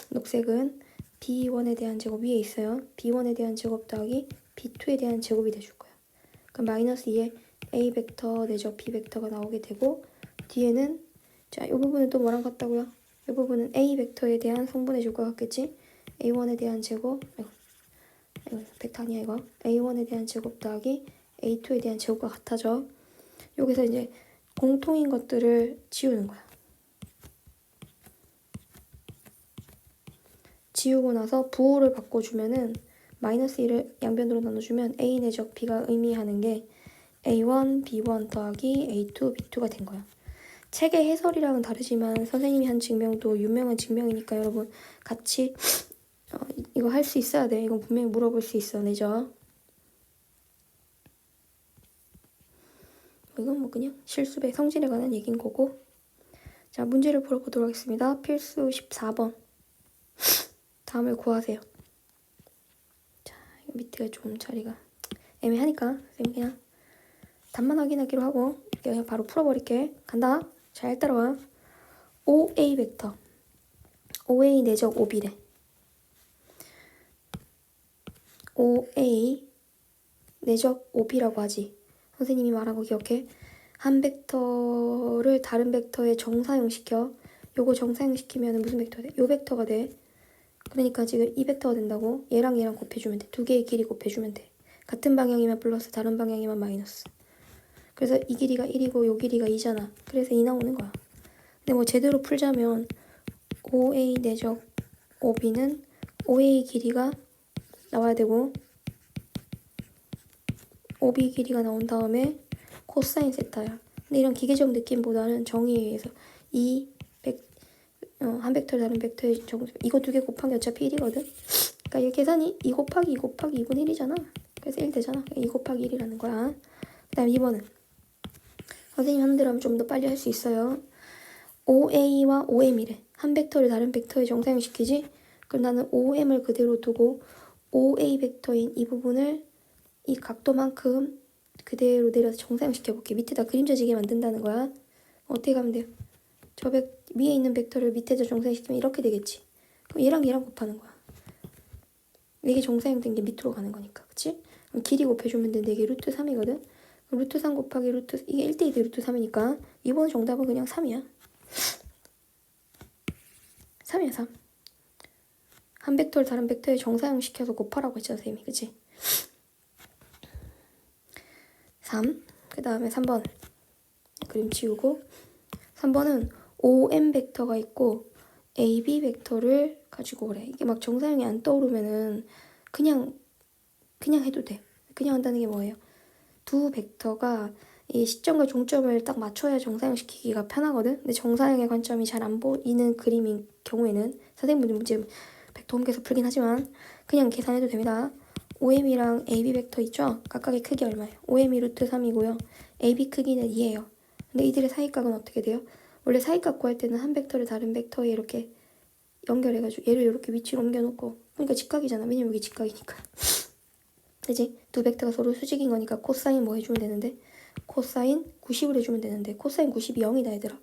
녹색은 B1에 대한 제곱 위에 있어요. B1에 대한 제곱 더하기 B2에 대한 제곱이 돼줄 거야. 그럼 마이너스 2에 A 벡터 내적 B 벡터가 나오게 되고 뒤에는 자, 이 부분은 또 뭐랑 같다고요? 이 부분은 A 벡터에 대한 성분의 제곱과 같겠지? A1에 대한 제곱 이거 벡터 아니야 이거 A1에 대한 제곱 더하기 A2에 대한 제곱과 같아져. 여기서 이제 공통인 것들을 지우는 거야. 지우고 나서 부호를 바꿔주면은 마이너스 1을 양변으로 나눠주면 A 내적 B가 의미하는 게 A1, B1 더하기 A2, B2가 된 거야. 책의 해설이랑은 다르지만 선생님이 한 증명도 유명한 증명이니까 여러분 같이 이거 할 수 있어야 돼. 이건 분명히 물어볼 수 있어. 내죠? 이건 뭐 그냥 실수배 성질에 관한 얘기인 거고. 자, 문제를 풀어보도록 하겠습니다. 필수 14번. 다음을 구하세요. 자, 밑에가 좀 자리가 애매하니까 선생님 그냥 답만 확인하기로 하고 그냥 바로 풀어버릴게. 간다. 잘 따라와. OA 벡터. OA 내적 OB래. OA 내적 OB라고 하지. 선생님이 말한 거 기억해. 한 벡터를 다른 벡터에 정사형시켜. 요거 정사형시키면 무슨 벡터가 돼? 요 벡터가 돼. 그러니까 지금 이 벡터가 된다고. 얘랑 얘랑 곱해주면 돼. 두 개의 길이 곱해주면 돼. 같은 방향이면 플러스, 다른 방향이면 마이너스. 그래서 이 길이가 1이고 요 길이가 2잖아. 그래서 2 나오는 거야. 근데 뭐 제대로 풀자면 OA 내적 OB는 OA 길이가 나와야 되고 OB 길이가 나온 다음에 코사인 세타야. 근데 이런 기계적 느낌보다는 정의에 의해서 한 벡터를 다른 벡터의 정수, 이거 두 개 곱한 게 어차피 1이거든. 그러니까 이 계산이 2 곱하기 2 곱하기 2분의 1이잖아. 그래서 1 되잖아. 2 곱하기 1이라는 거야. 그 다음 2번은 선생님 하는 대로 하면 좀 더 빨리 할 수 있어요. OA와 OM이래. 한 벡터를 다른 벡터에 정사형시키지? 그럼 나는 OM을 그대로 두고 OA 벡터인 이 부분을 이 각도만큼 그대로 내려서 정사형시켜볼게. 밑에다 그림자지게 만든다는 거야. 어떻게 가면 돼요? 저 위에 있는 벡터를 밑에서 정사형시키면 이렇게 되겠지. 그럼 얘랑 얘랑 곱하는 거야. 이게 정사형된 게 밑으로 가는 거니까. 그치? 그럼 길이 곱해주면 돼. 4개 루트 3이거든. 그럼 루트 3 곱하기 루트, 이게 1대2 대 루트 3이니까 이번 정답은 그냥 3이야. 3이야 3. 한 벡터를 다른 벡터에 정사형시켜서 곱하라고 했잖아 선생님이. 그치? 3. 그 다음에 3번 그림 지우고 3번은 OM 벡터가 있고 AB 벡터를 가지고 그래. 이게 막 정사형이 안 떠오르면은 그냥 해도 돼. 그냥 한다는 게 뭐예요? 두 벡터가 이 시점과 종점을 딱 맞춰야 정사형시키기가 편하거든. 근데 정사형의 관점이 잘 안 보이는 그림인 경우에는 선생님들 문제 벡터 홈계에서 풀긴 하지만 그냥 계산해도 됩니다. OM이랑 AB 벡터 있죠? 각각의 크기 얼마예요? OM이 루트 3이고요. AB 크기는 2예요. 근데 이들의 사이각은 어떻게 돼요? 원래 사이각 구할 때는 한 벡터를 다른 벡터에 이렇게 연결해가지고 얘를 이렇게 위치로 옮겨놓고 그러니까 직각이잖아. 왜냐면 여기 직각이니까. 그치? 두 벡터가 서로 수직인 거니까 코사인 뭐 해주면 되는데 코사인 90을 해주면 되는데 코사인 90이 0이다 얘들아.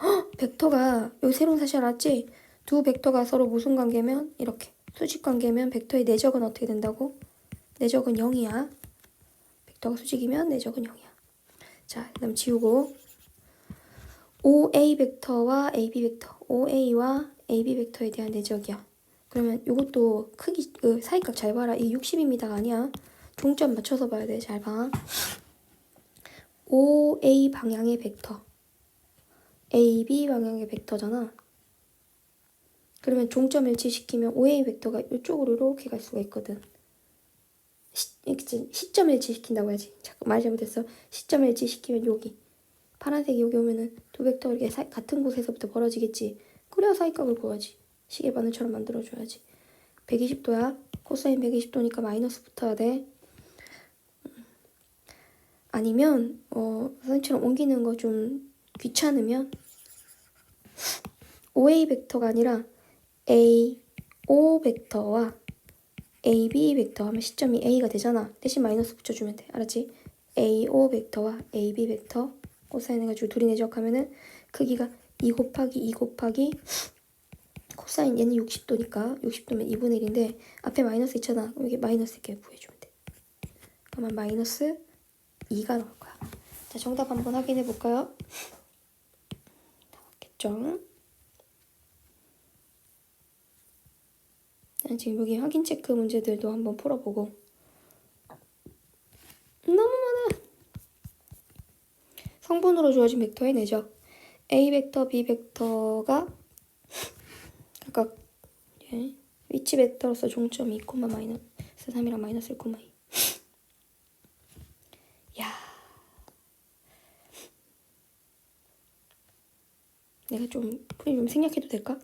헉! 벡터가 여기 새로운 사실 알았지? 두 벡터가 서로 무슨 관계면 이렇게 수직 관계면 벡터의 내적은 어떻게 된다고? 내적은 0이야. 벡터가 수직이면 내적은 0이야. 자, 그 다음 지우고 OA 벡터와 AB 벡터 OA와 AB 벡터에 대한 내적이야. 그러면 이것도 크기 사이각 잘 봐라. 이 60입니다가 아니야. 종점 맞춰서 봐야 돼. 잘 봐. OA 방향의 벡터 AB 방향의 벡터잖아. 그러면 종점 일치시키면 OA 벡터가 이쪽으로 이렇게 갈 수가 있거든. 시점 일치시킨다고 해야지. 잠깐 말 잘못했어. 시점 일치시키면 여기 파란색이 여기 오면은 두 벡터 이렇게 같은 곳에서부터 벌어지겠지. 그래야 사이각을 구하지. 시계 바늘처럼 만들어줘야지. 120도야. 코사인 120도니까 마이너스 붙어야 돼. 아니면 선생님처럼 옮기는 거 좀 귀찮으면 OA 벡터가 아니라 AO 벡터와 AB 벡터 하면 시점이 A가 되잖아. 대신 마이너스 붙여주면 돼. 알았지? AO 벡터와 AB 벡터 코사인 해가지고 둘이 내적하면은 크기가 2 곱하기 2 곱하기 코사인 얘는 60도니까 60도면 2분의 1인데 앞에 마이너스 있잖아. 여기 마이너스 이렇게 구해주면 돼. 그러면 마이너스 2가 나올 거야. 자, 정답 한번 확인해 볼까요? 나왔겠죠? 지금 여기 확인 체크 문제들도 한번 풀어보고 너무 많아. 성분으로 주어진 벡터의 내적 A 벡터, B 벡터가 각각 위치 벡터로서 종점이 2, 마이너스 3이랑 마이너스 1, 2. 야, 내가 좀 생략해도 될까?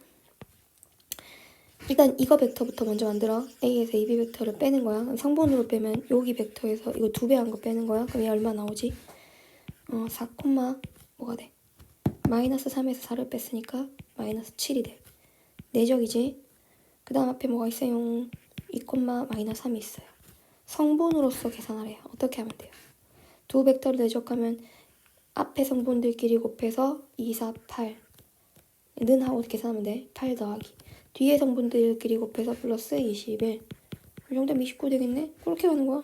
일단 이거 벡터부터 먼저 만들어. A에서 AB 벡터를 빼는 거야. 성분으로 빼면 여기 벡터에서 이거 2배 한 거 빼는 거야. 그럼 얘 얼마 나오지? 4, 뭐가 돼? 마이너스 3에서 4를 뺐으니까 마이너스 7이 돼. 내적이지? 그 다음 앞에 뭐가 있어요? 2, 마이너스 3이 있어요. 성분으로서 계산하래요. 어떻게 하면 돼요? 두 벡터를 내적하면 앞에 성분들끼리 곱해서 2, 4, 8 는 하고 계산하면 돼. 8 더하기 뒤에 성분들끼리 곱해서 플러스 21 이 정도면 29 되겠네? 그렇게 가는 거야.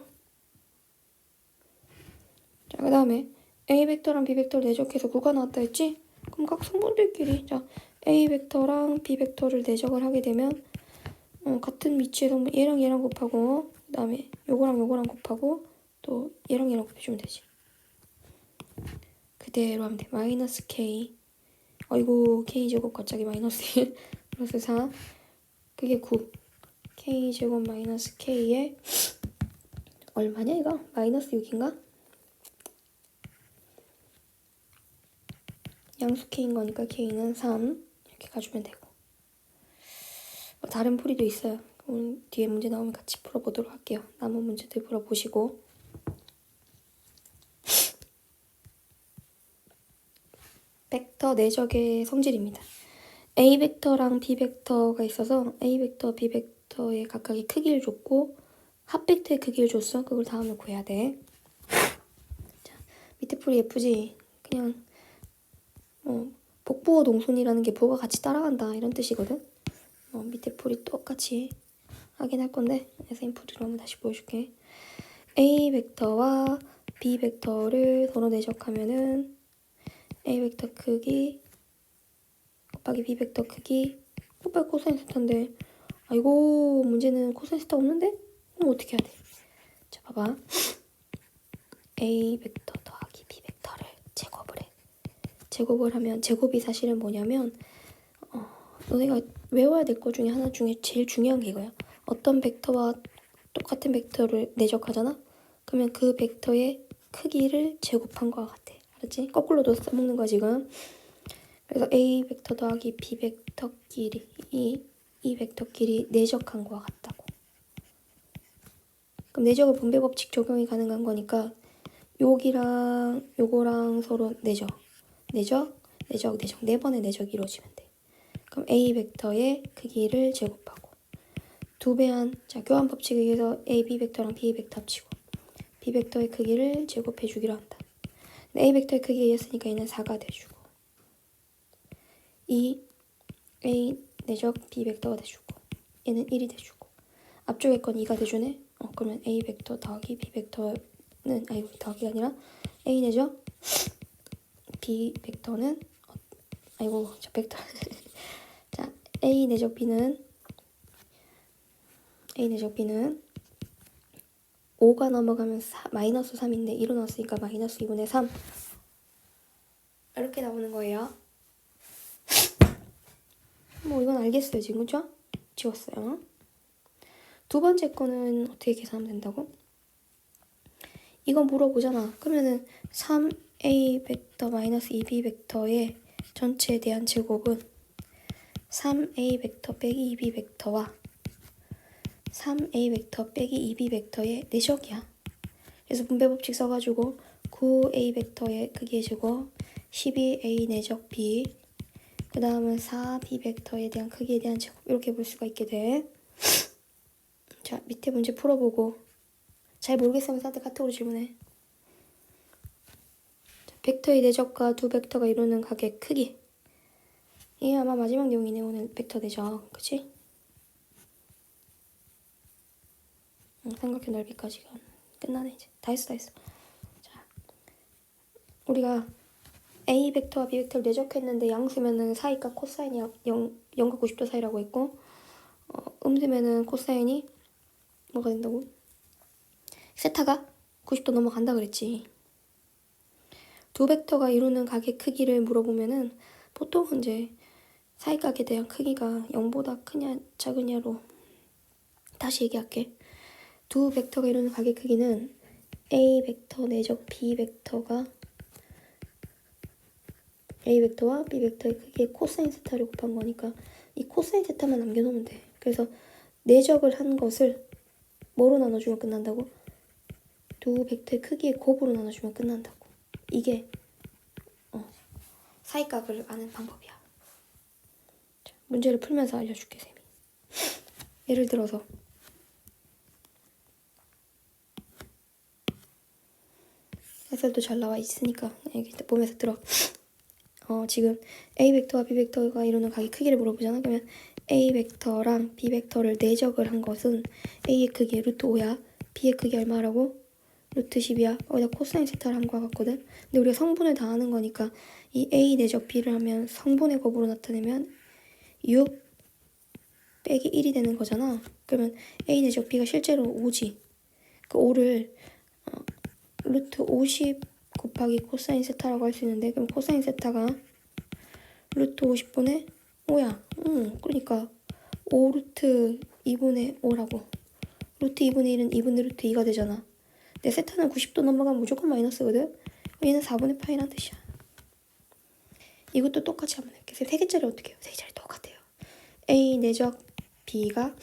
자, 그 다음에 A 벡터랑 B 벡터를 내적해서 9가 나왔다 했지? 그럼 각 성분들끼리 자 A 벡터랑 B 벡터를 내적을 하게 되면 같은 위치의 성분 얘랑 얘랑 곱하고 그 다음에 요거랑 요거랑 곱하고 또 얘랑 얘랑 곱해주면 되지. 그대로 하면 돼. 마이너스 K 어이구 K제곱 갑자기 마이너스 1 플러스 4 그게 9 K제곱 마이너스 K에 얼마냐 이거? 마이너스 6인가? 양수 K인 거니까 K는 3 이렇게 가주면 되고 다른 풀이도 있어요. 뒤에 문제 나오면 같이 풀어보도록 할게요. 남은 문제들 풀어보시고 벡터 내적의 성질입니다. A 벡터랑 B 벡터가 있어서 A 벡터, B 벡터의 각각의 크기를 줬고 합 벡터의 크기를 줬어. 그걸 다음에 구해야 돼. 자, 밑에 풀이 예쁘지? 그냥 복부호 동순이라는 게 부호가 같이 따라간다 이런 뜻이거든. 밑에 풀이 똑같이 하긴 할 건데 선생님 풀이로 한번 다시 보여줄게. A 벡터와 B 벡터를 서로 내적하면은 A 벡터 크기 곱하기 B 벡터 크기 곱하기 코사인 세타인데 아이고 문제는 코사인 세타 없는데? 그럼 어떻게 해야 돼? 자 봐봐 A 벡터 더하기 B 벡터를 제곱을 해. 제곱을 하면 제곱이 사실은 뭐냐면 너네가 외워야 될 것 중에 하나 중에 제일 중요한 게 이거야. 어떤 벡터와 똑같은 벡터를 내적하잖아? 그러면 그 벡터의 크기를 제곱한 것과 같아. 알았지? 거꾸로도 써먹는 거야 지금. 그래서 A 벡터 더하기 B 벡터끼리 이 벡터끼리 내적한 것과 같다고. 그럼 내적은 분배 법칙 적용이 가능한 거니까 여기랑 요거랑 서로 내적 네 번의 내적이 이루어지면 돼. 그럼 A 벡터의 크기를 제곱하고 두 배한 자 교환 법칙에 의해서 A, B 벡터랑 B 벡터 합치고 B 벡터의 크기를 제곱해 주기로 한다. A 벡터의 크기에 의했으니까 얘는 4가 돼주고 이 A 내적 B 벡터가 돼주고 얘는 1이 돼주고 앞쪽에 건 2가 돼주네. 그러면 A 벡터 더하기 B 벡터는 더하기가 아니라 A 내적 B 벡터는 저 벡터 자 A 내적 B는 5가 넘어가면 마이너스 3인데 1로 나왔으니까 마이너스 2분의 3 이렇게 나오는 거예요. 뭐 이건 알겠어요 지금 그죠? 지웠어요. 두 번째 거는 어떻게 계산하면 된다고? 이거 물어보잖아. 그러면은 3A 벡터 마이너스 2B 벡터의 전체에 대한 제곱은 3A 벡터 빼기 2B 벡터와 3A 벡터 빼기 2B 벡터의 내적이야. 그래서 분배법칙 써가지고 9A 벡터의 크기의 제곱 12A 내적 B 그 다음은 4B 벡터에 대한 크기에 대한 제곱 이렇게 볼 수가 있게 돼. 자 밑에 문제 풀어보고 잘 모르겠으면 저한테 카톡으로 질문해. 자, 벡터의 내적과 두 벡터가 이루는 각의 크기 이게 아마 마지막 내용이네 오늘 벡터 내적 그치? 삼각형 넓이까지가 끝나네 이제 다 했어 자 우리가 A 벡터와 B 벡터를 내적했는데 양수면은 사이가 코사인이 0과 90도 사이라고 했고 음수면은 코사인이 뭐가 된다고? 세타가 90도 넘어간다 그랬지. 두 벡터가 이루는 각의 크기를 물어보면은 보통 이제 사이각에 대한 크기가 0보다 크냐 작으냐로 다시 얘기할게. 두 벡터가 이루는 각의 크기는 A 벡터 내적 B 벡터가 A 벡터와 B 벡터의 크기에 코사인 세타를 곱한 거니까 이 코사인 세타만 남겨놓으면 돼. 그래서 내적을 한 것을 뭐로 나눠주면 끝난다고? 두 벡터의 크기의 곱으로 나눠주면 끝난다고. 이게 사이각을 아는 방법이야. 자, 문제를 풀면서 알려줄게, 쌤이. 예를 들어서 해설도 잘 나와 있으니까 여기 보면서 들어. 지금 A 벡터와 B 벡터가 이루는 각의 크기를 물어보잖아. 그러면 A 벡터랑 B 벡터를 내적을 한 것은 A의 크기 루트 5야. B의 크기 얼마라고? 루트 10이야. 거기다 코사인 세타를 한 거 같거든. 근데 우리가 성분을 다 하는 거니까 이 A 내적 B를 하면 성분의 곱으로 나타내면 6 빼기 1이 되는 거잖아. 그러면 A 내적 B가 실제로 5지. 그 5를 루트 50 곱하기 코사인 세타라고 할 수 있는데, 그럼 코사인 세타가 루트 50분의 5야. 그러니까 5 루트 2분의 5라고. 루트 2분의 1은 2분의 루트 2가 되잖아. 근데 세타는 90도 넘어가면 무조건 마이너스거든. 얘는 4분의 파이란 뜻이야. 이것도 똑같이 한번 할게요. 세 개짜리 어떻게 해요? 세 개짜리 똑같아요. A 내적 B가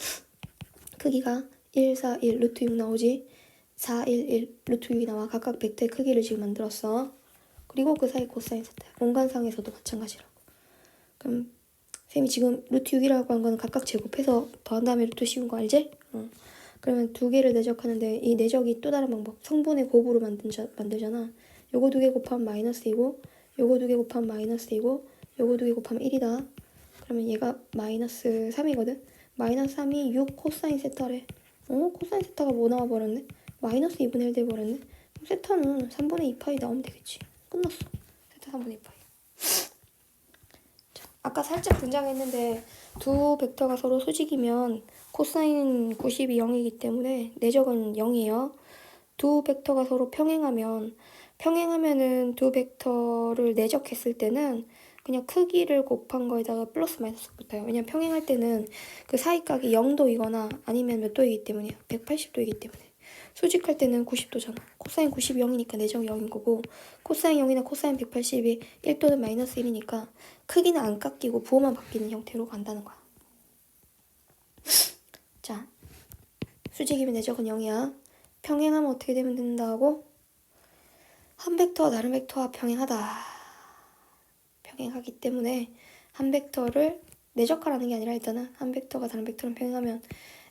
크기가 1, 4, 1 루트 6 나오지. 4, 1, 1 루트 6이 나와. 각각 벡터의 크기를 지금 만들었어. 그리고 그 사이 코사인 세타. 공간상에서도 마찬가지라고. 그럼 쌤이 지금 루트 6이라고 한 거는 각각 제곱해서 더한 다음에 루트 씌운 거 알지? 그러면 두 개를 내적하는데 이 내적이 또 다른 방법. 성분의 곱으로 만들잖아. 요거 두 개 곱하면 마이너스이고, 요거 두 개 곱하면 마이너스이고, 요거 두 개 곱하면 1이다. 그러면 얘가 마이너스 3이거든. 마이너스 3이 6 코사인 세타래. 코사인 세타가 뭐 나와버렸네? 마이너스 2분의 1 돼버렸네. 세타는 3분의 2 파이 나오면 되겠지. 끝났어. 세타 3분의 2 파이. 자, 아까 살짝 등장했는데 두 벡터가 서로 수직이면 코사인 90이 0이기 때문에 내적은 0이에요. 두 벡터가 서로 평행하면은 두 벡터를 내적했을 때는 그냥 크기를 곱한 거에다가 플러스 마이너스 붙어요. 왜냐면 평행할 때는 그 사이각이 0도이거나 아니면 몇 도이기 때문이에요. 180도이기 때문에. 수직할 때는 90도잖아. 코사인 90이 0이니까 내적 0인 거고, 코사인 0이나 코사인 180이 1도는 마이너스 1이니까 크기는 안 깎이고 부호만 바뀌는 형태로 간다는 거야. 자, 수직이면 내적은 0이야. 평행하면 어떻게 되면 된다고? 한 벡터와 다른 벡터와 평행하다. 평행하기 때문에 한 벡터를 내적하라는 게 아니라 일단은 한 벡터가 다른 벡터랑 평행하면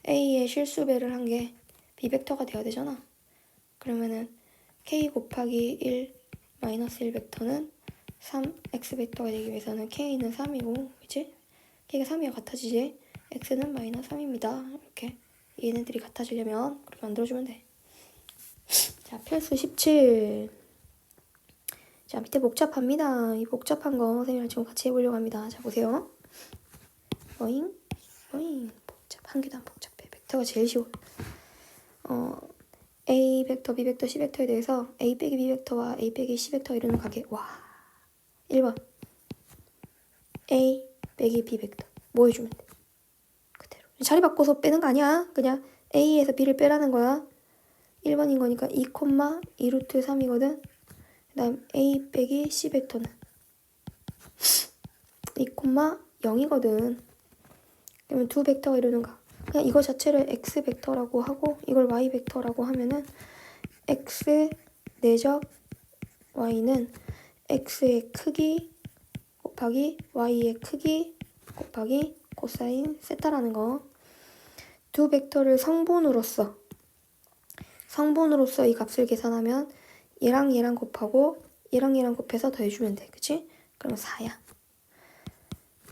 A의 실수배를 한 게 B 벡터가 돼야 되잖아. 그러면은 K 곱하기 1 마이너스 1 벡터는 3X 벡터가 되기 위해서는 K는 3이고, 그치? K가 3이와 같아지지? X는 마이너스 3입니다. 이렇게 얘네들이 같아지려면 그렇게 만들어주면 돼. 자, 필수 17. 자, 밑에 복잡합니다. 이 복잡한 거 선생님이랑 지금 같이 해보려고 합니다. 자, 보세요. 어잉? 복잡. 한 개도 안 복잡해. 벡터가 제일 쉬워. A 벡터, B 벡터, C 벡터에 대해서 A 빼기 B 벡터와 A 빼기 C 벡터 이루는 가게. 와. 1번. A 빼기 B 벡터. 뭐 해주면 돼? 그대로. 자리 바꿔서 빼는 거 아니야. 그냥 A에서 B를 빼라는 거야. 1번인 거니까 2, 2 루트 3이거든. 그 다음 A 빼기 C 벡터는 2, 0이거든. 그러면 두 벡터가 이루는가? 그냥 이거 자체를 X 벡터라고 하고 이걸 Y 벡터라고 하면은 X 내적 Y는 X의 크기 곱하기 Y의 크기 곱하기 코사인 세타라는 거. 두 벡터를 성분으로서 이 값을 계산하면 얘랑 얘랑 곱하고 얘랑 얘랑 곱해서 더해주면 돼. 그치? 그러면 4야.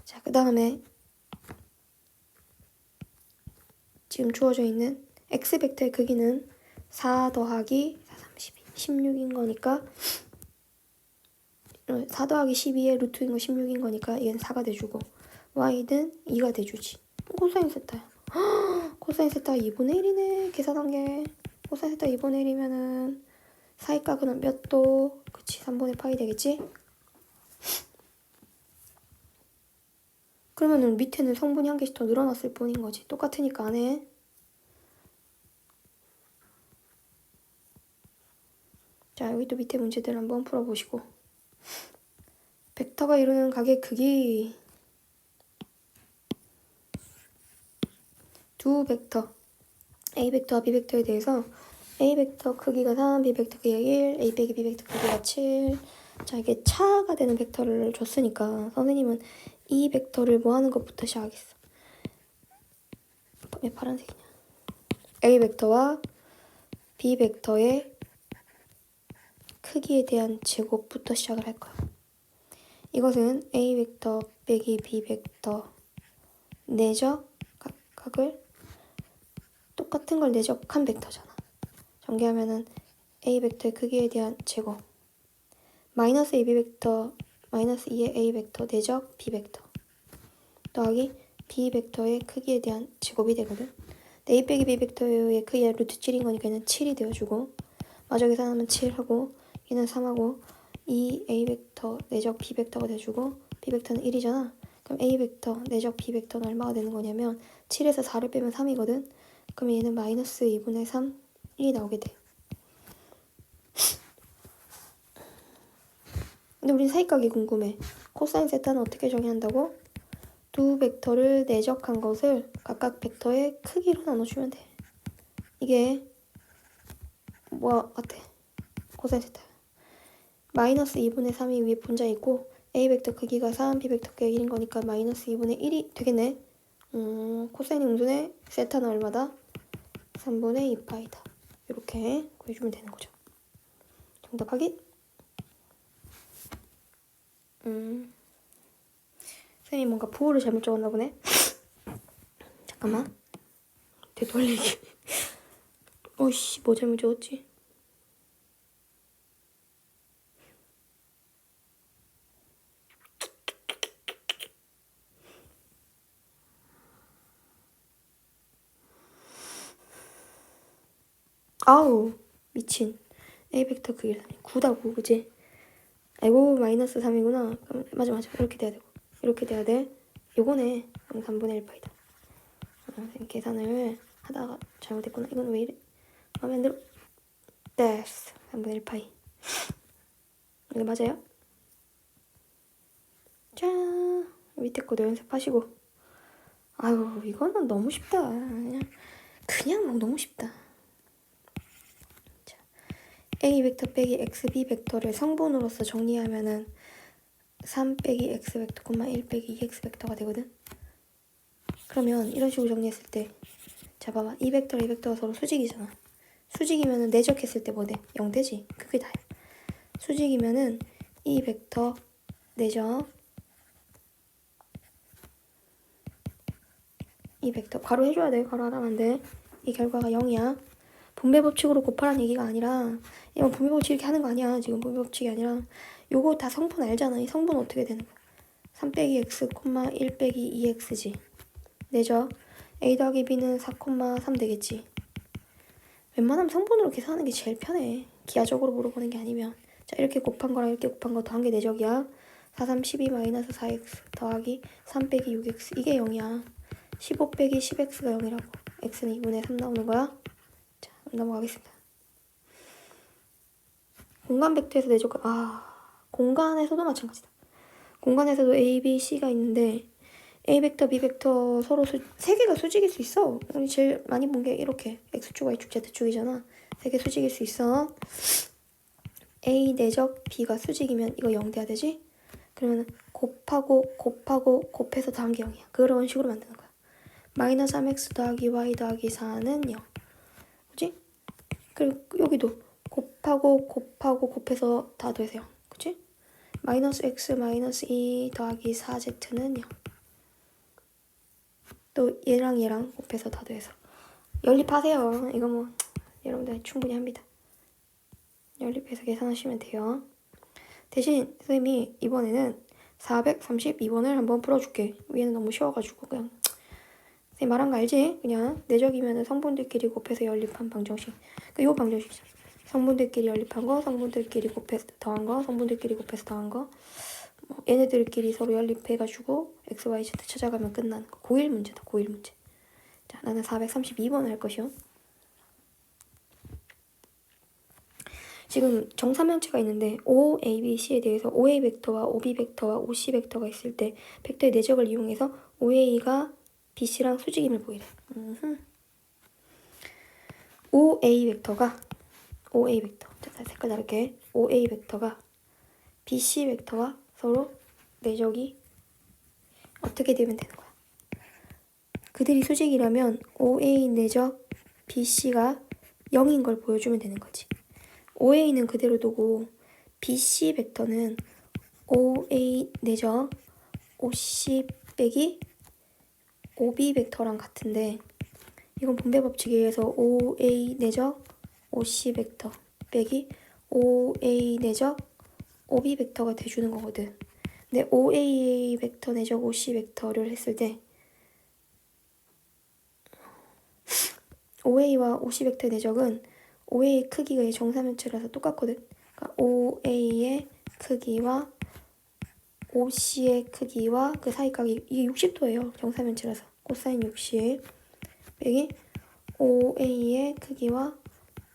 자, 그 다음에 지금 주어져 있는 X 벡터의 크기는 4 더하기 4, 32, 16인 거니까 4 더하기 12에 루트인 거 16인 거니까 얘는 4가 돼주고 Y는 2가 돼주지. 코사인 세타야. 코사인 세타 2분의 1이네. 계산한 게. 코사인 세타 2분의 1이면은 사이각은 몇 도? 그치, 3분의 파이 되겠지? 그러면은 밑에는 성분이 한 개씩 더 늘어났을 뿐인 거지. 똑같으니까 안 해. 자, 여기 또 밑에 문제들 한번 풀어보시고. 벡터가 이루는 각의 크기. 두 벡터, A 벡터와 B 벡터에 대해서 A 벡터 크기가 3, B 벡터 크기가 1, A 빼기 B 벡터 크기가 7. 자, 이게 차가 되는 벡터를 줬으니까 선생님은 이 벡터를 뭐 하는 것부터 시작하겠어. 왜 파란색이냐. A 벡터와 B 벡터의 크기에 대한 제곱부터 시작을 할 거야. 이것은 A 벡터 빼기 B 벡터 내적 각을 똑같은 걸 내적한 벡터잖아. 전개하면은 A 벡터의 크기에 대한 제곱 마이너스 AB 벡터 마이너스 2의 A 벡터 내적 B 벡터 더하기 B 벡터의 크기에 대한 제곱이 되거든. A 빼기 B 벡터의 크기가 루트 7인 거니까 얘는 7이 되어주고 마저 계산하면 7하고 얘는 3하고 2A 벡터 내적 B 벡터가 돼주고 B 벡터는 1이잖아. 그럼 A 벡터 내적 B 벡터는 얼마가 되는 거냐면 7에서 4를 빼면 3이거든. 그럼 얘는 마이너스 2분의 3이 나오게 돼. 근데 우린 사이각이 궁금해. 코사인 세타는 어떻게 정의한다고? 두 벡터를 내적한 것을 각각 벡터의 크기로 나눠주면 돼. 이게 뭐 같아? 코사인 세타. 마이너스 2분의 3이 위에 분자에 있고 A 벡터 크기가 3, B 벡터 크기가 1인 거니까 마이너스 2분의 1이 되겠네. 코사인 응분의 세타는 얼마다? 3분의 2파이다. 이렇게 구해주면 되는 거죠. 정답 확인. 선생님이 뭔가 부호를 잘못 적었나 보네. 잠깐만. 되돌리기. 어이씨, 뭐 잘못 적었지? 아우, 미친. A 벡터 크기 9다고, 그지? 아이고, 마이너스 3이구나. 그럼 맞아. 이렇게 돼야 되고. 이렇게 돼야 돼. 요거네. 그럼 3분의 1파이다. 계산을 하다가 잘못했구나. 이건 왜 이래? 마음에 안 들어. 됐어. 3분의 1파이. 이거 맞아요? 자, 밑에 거도 연습하시고. 아유, 이거는 너무 쉽다. 그냥 막 너무 쉽다. 자, A 벡터 빼기 X, B 벡터를 성분으로서 정리하면은 3 빼기 X 벡터, 1 빼기 2X 벡터가 되거든? 그러면 이런 식으로 정리했을 때, 자, 봐봐. 이 벡터랑 이 벡터가 서로 수직이잖아. 수직이면은 내적했을 때 뭐 돼? 0 되지? 그게 다야. 수직이면은 이 벡터 내적 이 벡터 가로 해줘야 돼. 가로 하면 안 돼. 이 결과가 0이야. 분배 법칙으로 곱하라는 얘기가 아니라 이건 분배 법칙 이렇게 하는 거 아니야. 지금 분배 법칙이 아니라 요거 다 성분 알잖아. 이 성분 어떻게 되는 거야? 3 빼기 x, 1 빼기 2x지. 내적 a 더하기 b는 4, 3 되겠지. 웬만하면 성분으로 계산하는 게 제일 편해. 기하적으로 물어보는 게 아니면. 자, 이렇게 곱한 거랑 이렇게 곱한 거 더한 게 내적이야. 4, 3, 12 마이너스 4x 더하기 3 빼기 6x 이게 0이야. 15 빼기 10x가 0이라고. x는 2분의 3 나오는 거야. 자, 넘어가겠습니다. 공간 벡터에서 내적, 공간에서도 마찬가지다. 공간에서도 A, B, C가 있는데 A 벡터, B 벡터 서로 세 개가 수직일 수 있어. 우리 제일 많이 본 게 이렇게 X축, Y축, Z축이잖아. 세 개 수직일 수 있어. A 내적 B가 수직이면 이거 0 돼야 되지? 그러면 곱해서 더한 게 0이야. 그런 식으로 만드는 거야. 마이너스 3x 더하기 y 더하기 4는 0. 그치? 그리고 여기도 곱해서 다 더해서 0. 그치? 마이너스 x 마이너스 2 더하기 4z는 0. 또 얘랑 곱해서 다 더해서 연립하세요. 이거 뭐 여러분들 충분히 합니다. 연립해서 계산하시면 돼요. 대신 선생님이 이번에는 432번을 한번 풀어줄게. 위에는 너무 쉬워가지고 그냥 선생님 말한 거 알지? 그냥 내적이면 성분들끼리 곱해서 연립한 방정식. 요 방정식이잖아. 성분들끼리 연립한 거, 성분들끼리 곱해서 더한 거, 성분들끼리 곱해서 더한 거. 얘네들끼리 서로 연립해가지고 x, y, z 찾아가면 끝나는 거. 고1 문제다. 고1 문제. 자, 나는 432번 할 것이요. 지금 정삼형체가 있는데 O, A, B, C에 대해서 OA 벡터와 OB 벡터와 OC 벡터가 있을 때 벡터의 내적을 이용해서 OA가 BC랑 수직임을 보이래. OA 벡터가 OA 벡터. 자, 색깔 다르게. OA 벡터가 BC 벡터와 서로 내적이 어떻게 되면 되는 거야. 그들이 수직이라면 OA 내적 BC가 0인 걸 보여주면 되는 거지. OA는 그대로 두고 BC 벡터는 OA 내적 OC 빼기 OB 벡터랑 같은데 이건 분배 법칙에 의해서 OA 내적 OC 벡터 빼기 OA 내적 OB 벡터가 돼주는 거거든. 근데 OA 벡터 내적 OC 벡터를 했을 때 OA와 OC 벡터의 내적은 OA의 크기가 정사면체라서 똑같거든. 그러니까 OA의 크기와 OC의 크기와 그 사이각이 이게 60도예요. 정사면체라서 코사인 60 빼기 OA의 크기와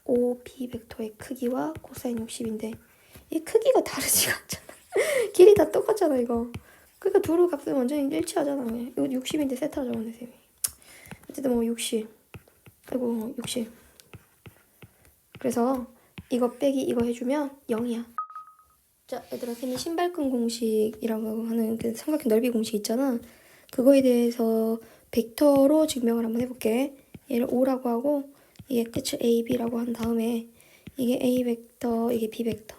OB 벡터의 크기와 코사인 60인데 이 크기가 다르지가 않잖아. 길이 다 똑같잖아 이거. 그러니까 둘의 값은 완전히 일치하잖아. 이거 60인데 세타로 적었네 쌤이. 어쨌든 뭐 60. 아이고 60. 그래서 이거 빼기 이거 해주면 0이야. 자 얘들아 쌤이 신발끈 공식이라고 하는 그 삼각형 넓이 공식 있잖아. 그거에 대해서 벡터로 증명을 한번 해볼게. 얘를 O라고 하고 이게 끝을 A, B라고 한 다음에 이게 A 벡터, 이게 B 벡터.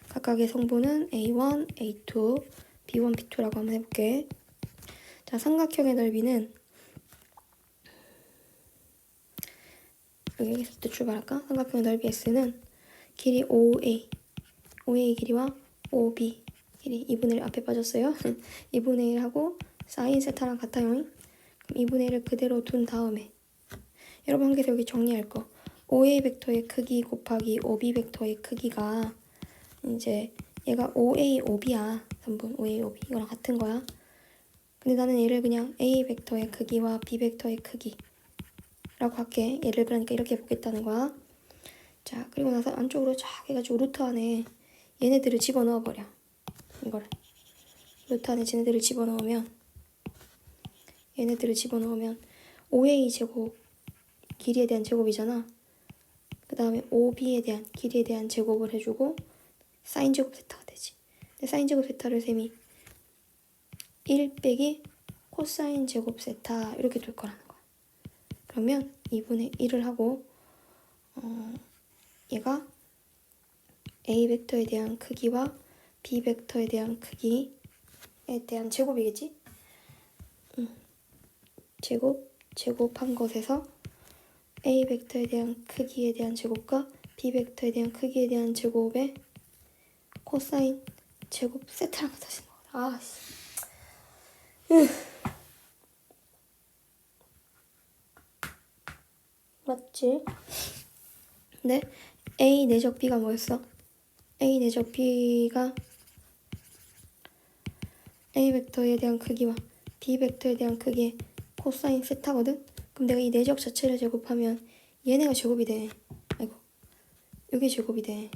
각각의 성분은 A1, A2, B1, B2라고 한번 해볼게. 자, 삼각형의 넓이는 여기서부터 출발할까? 삼각형의 넓이 S는 길이 OA, OA 길이와 OB 길이 2분의 1 앞에 빠졌어요. 2분의 1하고 사인 세타랑 같아요. 그럼 2분의 1을 그대로 둔 다음에 여러분 한 개서 여기 정리할 거. OA 벡터의 크기 곱하기 OB 벡터의 크기가 이제 얘가 OA, OB야. 3분 OA, OB 이거랑 같은 거야. 근데 나는 얘를 그냥 A 벡터의 크기와 B 벡터의 크기라고 할게. 얘를 그러니까 이렇게 보겠다는 거야. 자, 그리고 나서 안쪽으로 쫙 해가지고 루트 안에 얘네들을 집어넣어 버려. 이거를 루트 안에 쟤네들을 집어넣으면 OA 제곱 길이에 대한 제곱이잖아. 그 다음에 OB에 대한 길이에 대한 제곱을 해주고 사인 제곱 세타가 되지. 근데 사인 제곱 세타를 셈이 1 빼기 코사인 제곱 세타 이렇게 둘 거라는 거야. 그러면 2분의 1을 하고 얘가 A 벡터에 대한 크기와 B 벡터에 대한 크기에 대한 제곱이겠지? 제곱한 것에서 A 벡터에 대한 크기에 대한 제곱과 B 벡터에 대한 크기에 대한 제곱의 코사인 제곱 세타랑 같아지는 거다. 아씨. 맞지? 네? A 내적 B가 뭐였어? A 내적 B가 A 벡터에 대한 크기와 B 벡터에 대한 크기의 코사인 세타거든? 그럼 내가 이 내적 자체를 제곱하면 얘네가 제곱이 돼. 아이고. 이게 제곱이 돼.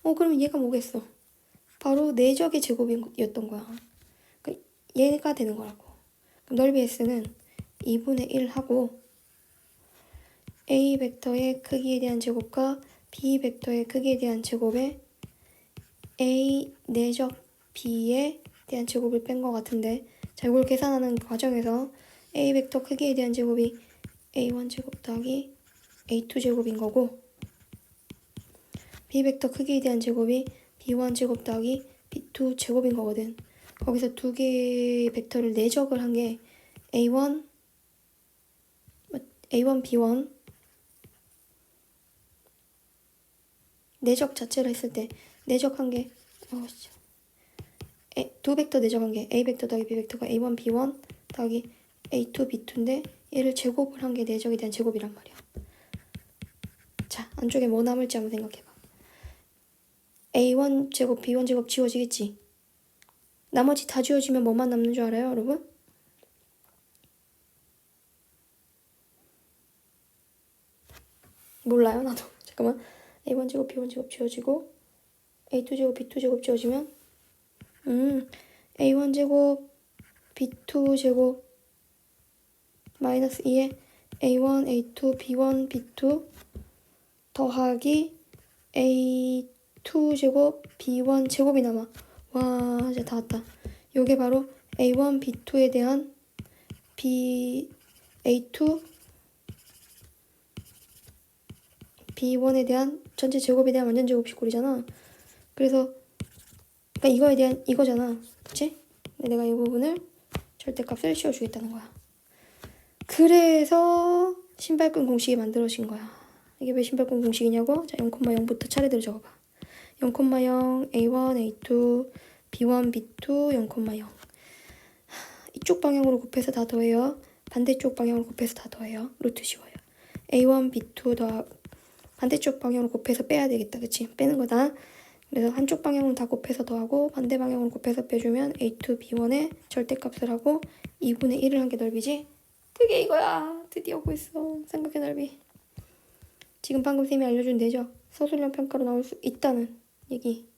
그러면 얘가 뭐겠어? 바로 내적의 제곱이었던 거야. 그러니까 얘가 되는 거라고. 그럼 넓이 S는 2분의 1 하고 A 벡터의 크기에 대한 제곱과 B 벡터의 크기에 대한 제곱에 A 내적 B에 대한 제곱을 뺀 것 같은데 자 이걸 계산하는 과정에서 A 벡터 크기에 대한 제곱이 A1 제곱 더하기 A2 제곱인 거고 B 벡터 크기에 대한 제곱이 B1 제곱 더하기 B2 제곱인 거거든. 거기서 두 개의 벡터를 내적을 한 게 A1, B1 내적 자체를 했을 때 내적한 게 두 벡터 내적한 게 A 벡터 더하기 B 벡터가 A1, B1 더하기 A2, B2인데 얘를 제곱을 한 게 내적에 대한 제곱이란 말이야. 자, 안쪽에 뭐 남을지 한번 생각해봐. A1 제곱, B1 제곱 지워지겠지? 나머지 다 지워지면 뭐만 남는 줄 알아요, 여러분? 몰라요, 나도. 잠깐만. A1 제곱, B1 제곱 지워지고 A2 제곱, B2 제곱 지워지면 A1 제곱, B2 제곱 마이너스 2에 A1, A2, B1, B2 더하기 A2 제곱, B1 제곱이 남아. 와, 이제 다 왔다. 요게 바로 A1, B2에 대한 A2, B1에 대한 전체 제곱에 대한 완전 제곱식꼴이잖아. 그래서 그러니까 이거에 대한 이거잖아. 그치? 근데 내가 이 부분을 절대값을 씌워주겠다는 거야. 그래서 신발끈 공식이 만들어진 거야. 이게 왜 신발끈 공식이냐고? 자, 0,0부터 차례대로 적어봐. 0,0, A1, A2, B1, B2, 0,0. 이쪽 방향으로 곱해서 다 더해요. 반대쪽 방향으로 곱해서 다 더해요. 루트 씌워요. A1, B2 더 반대쪽 방향으로 곱해서 빼야 되겠다. 그치? 빼는 거다. 그래서 한쪽 방향으로 다 곱해서 더하고 반대 방향으로 곱해서 빼주면 A2, B1의 절대값을 하고 2분의 1을 한 게 넓이지? 그게 이거야. 드디어 구했어. 삼각의 넓이. 지금 방금 쌤이 알려준 대죠? 서술형 평가로 나올 수 있다는 얘기.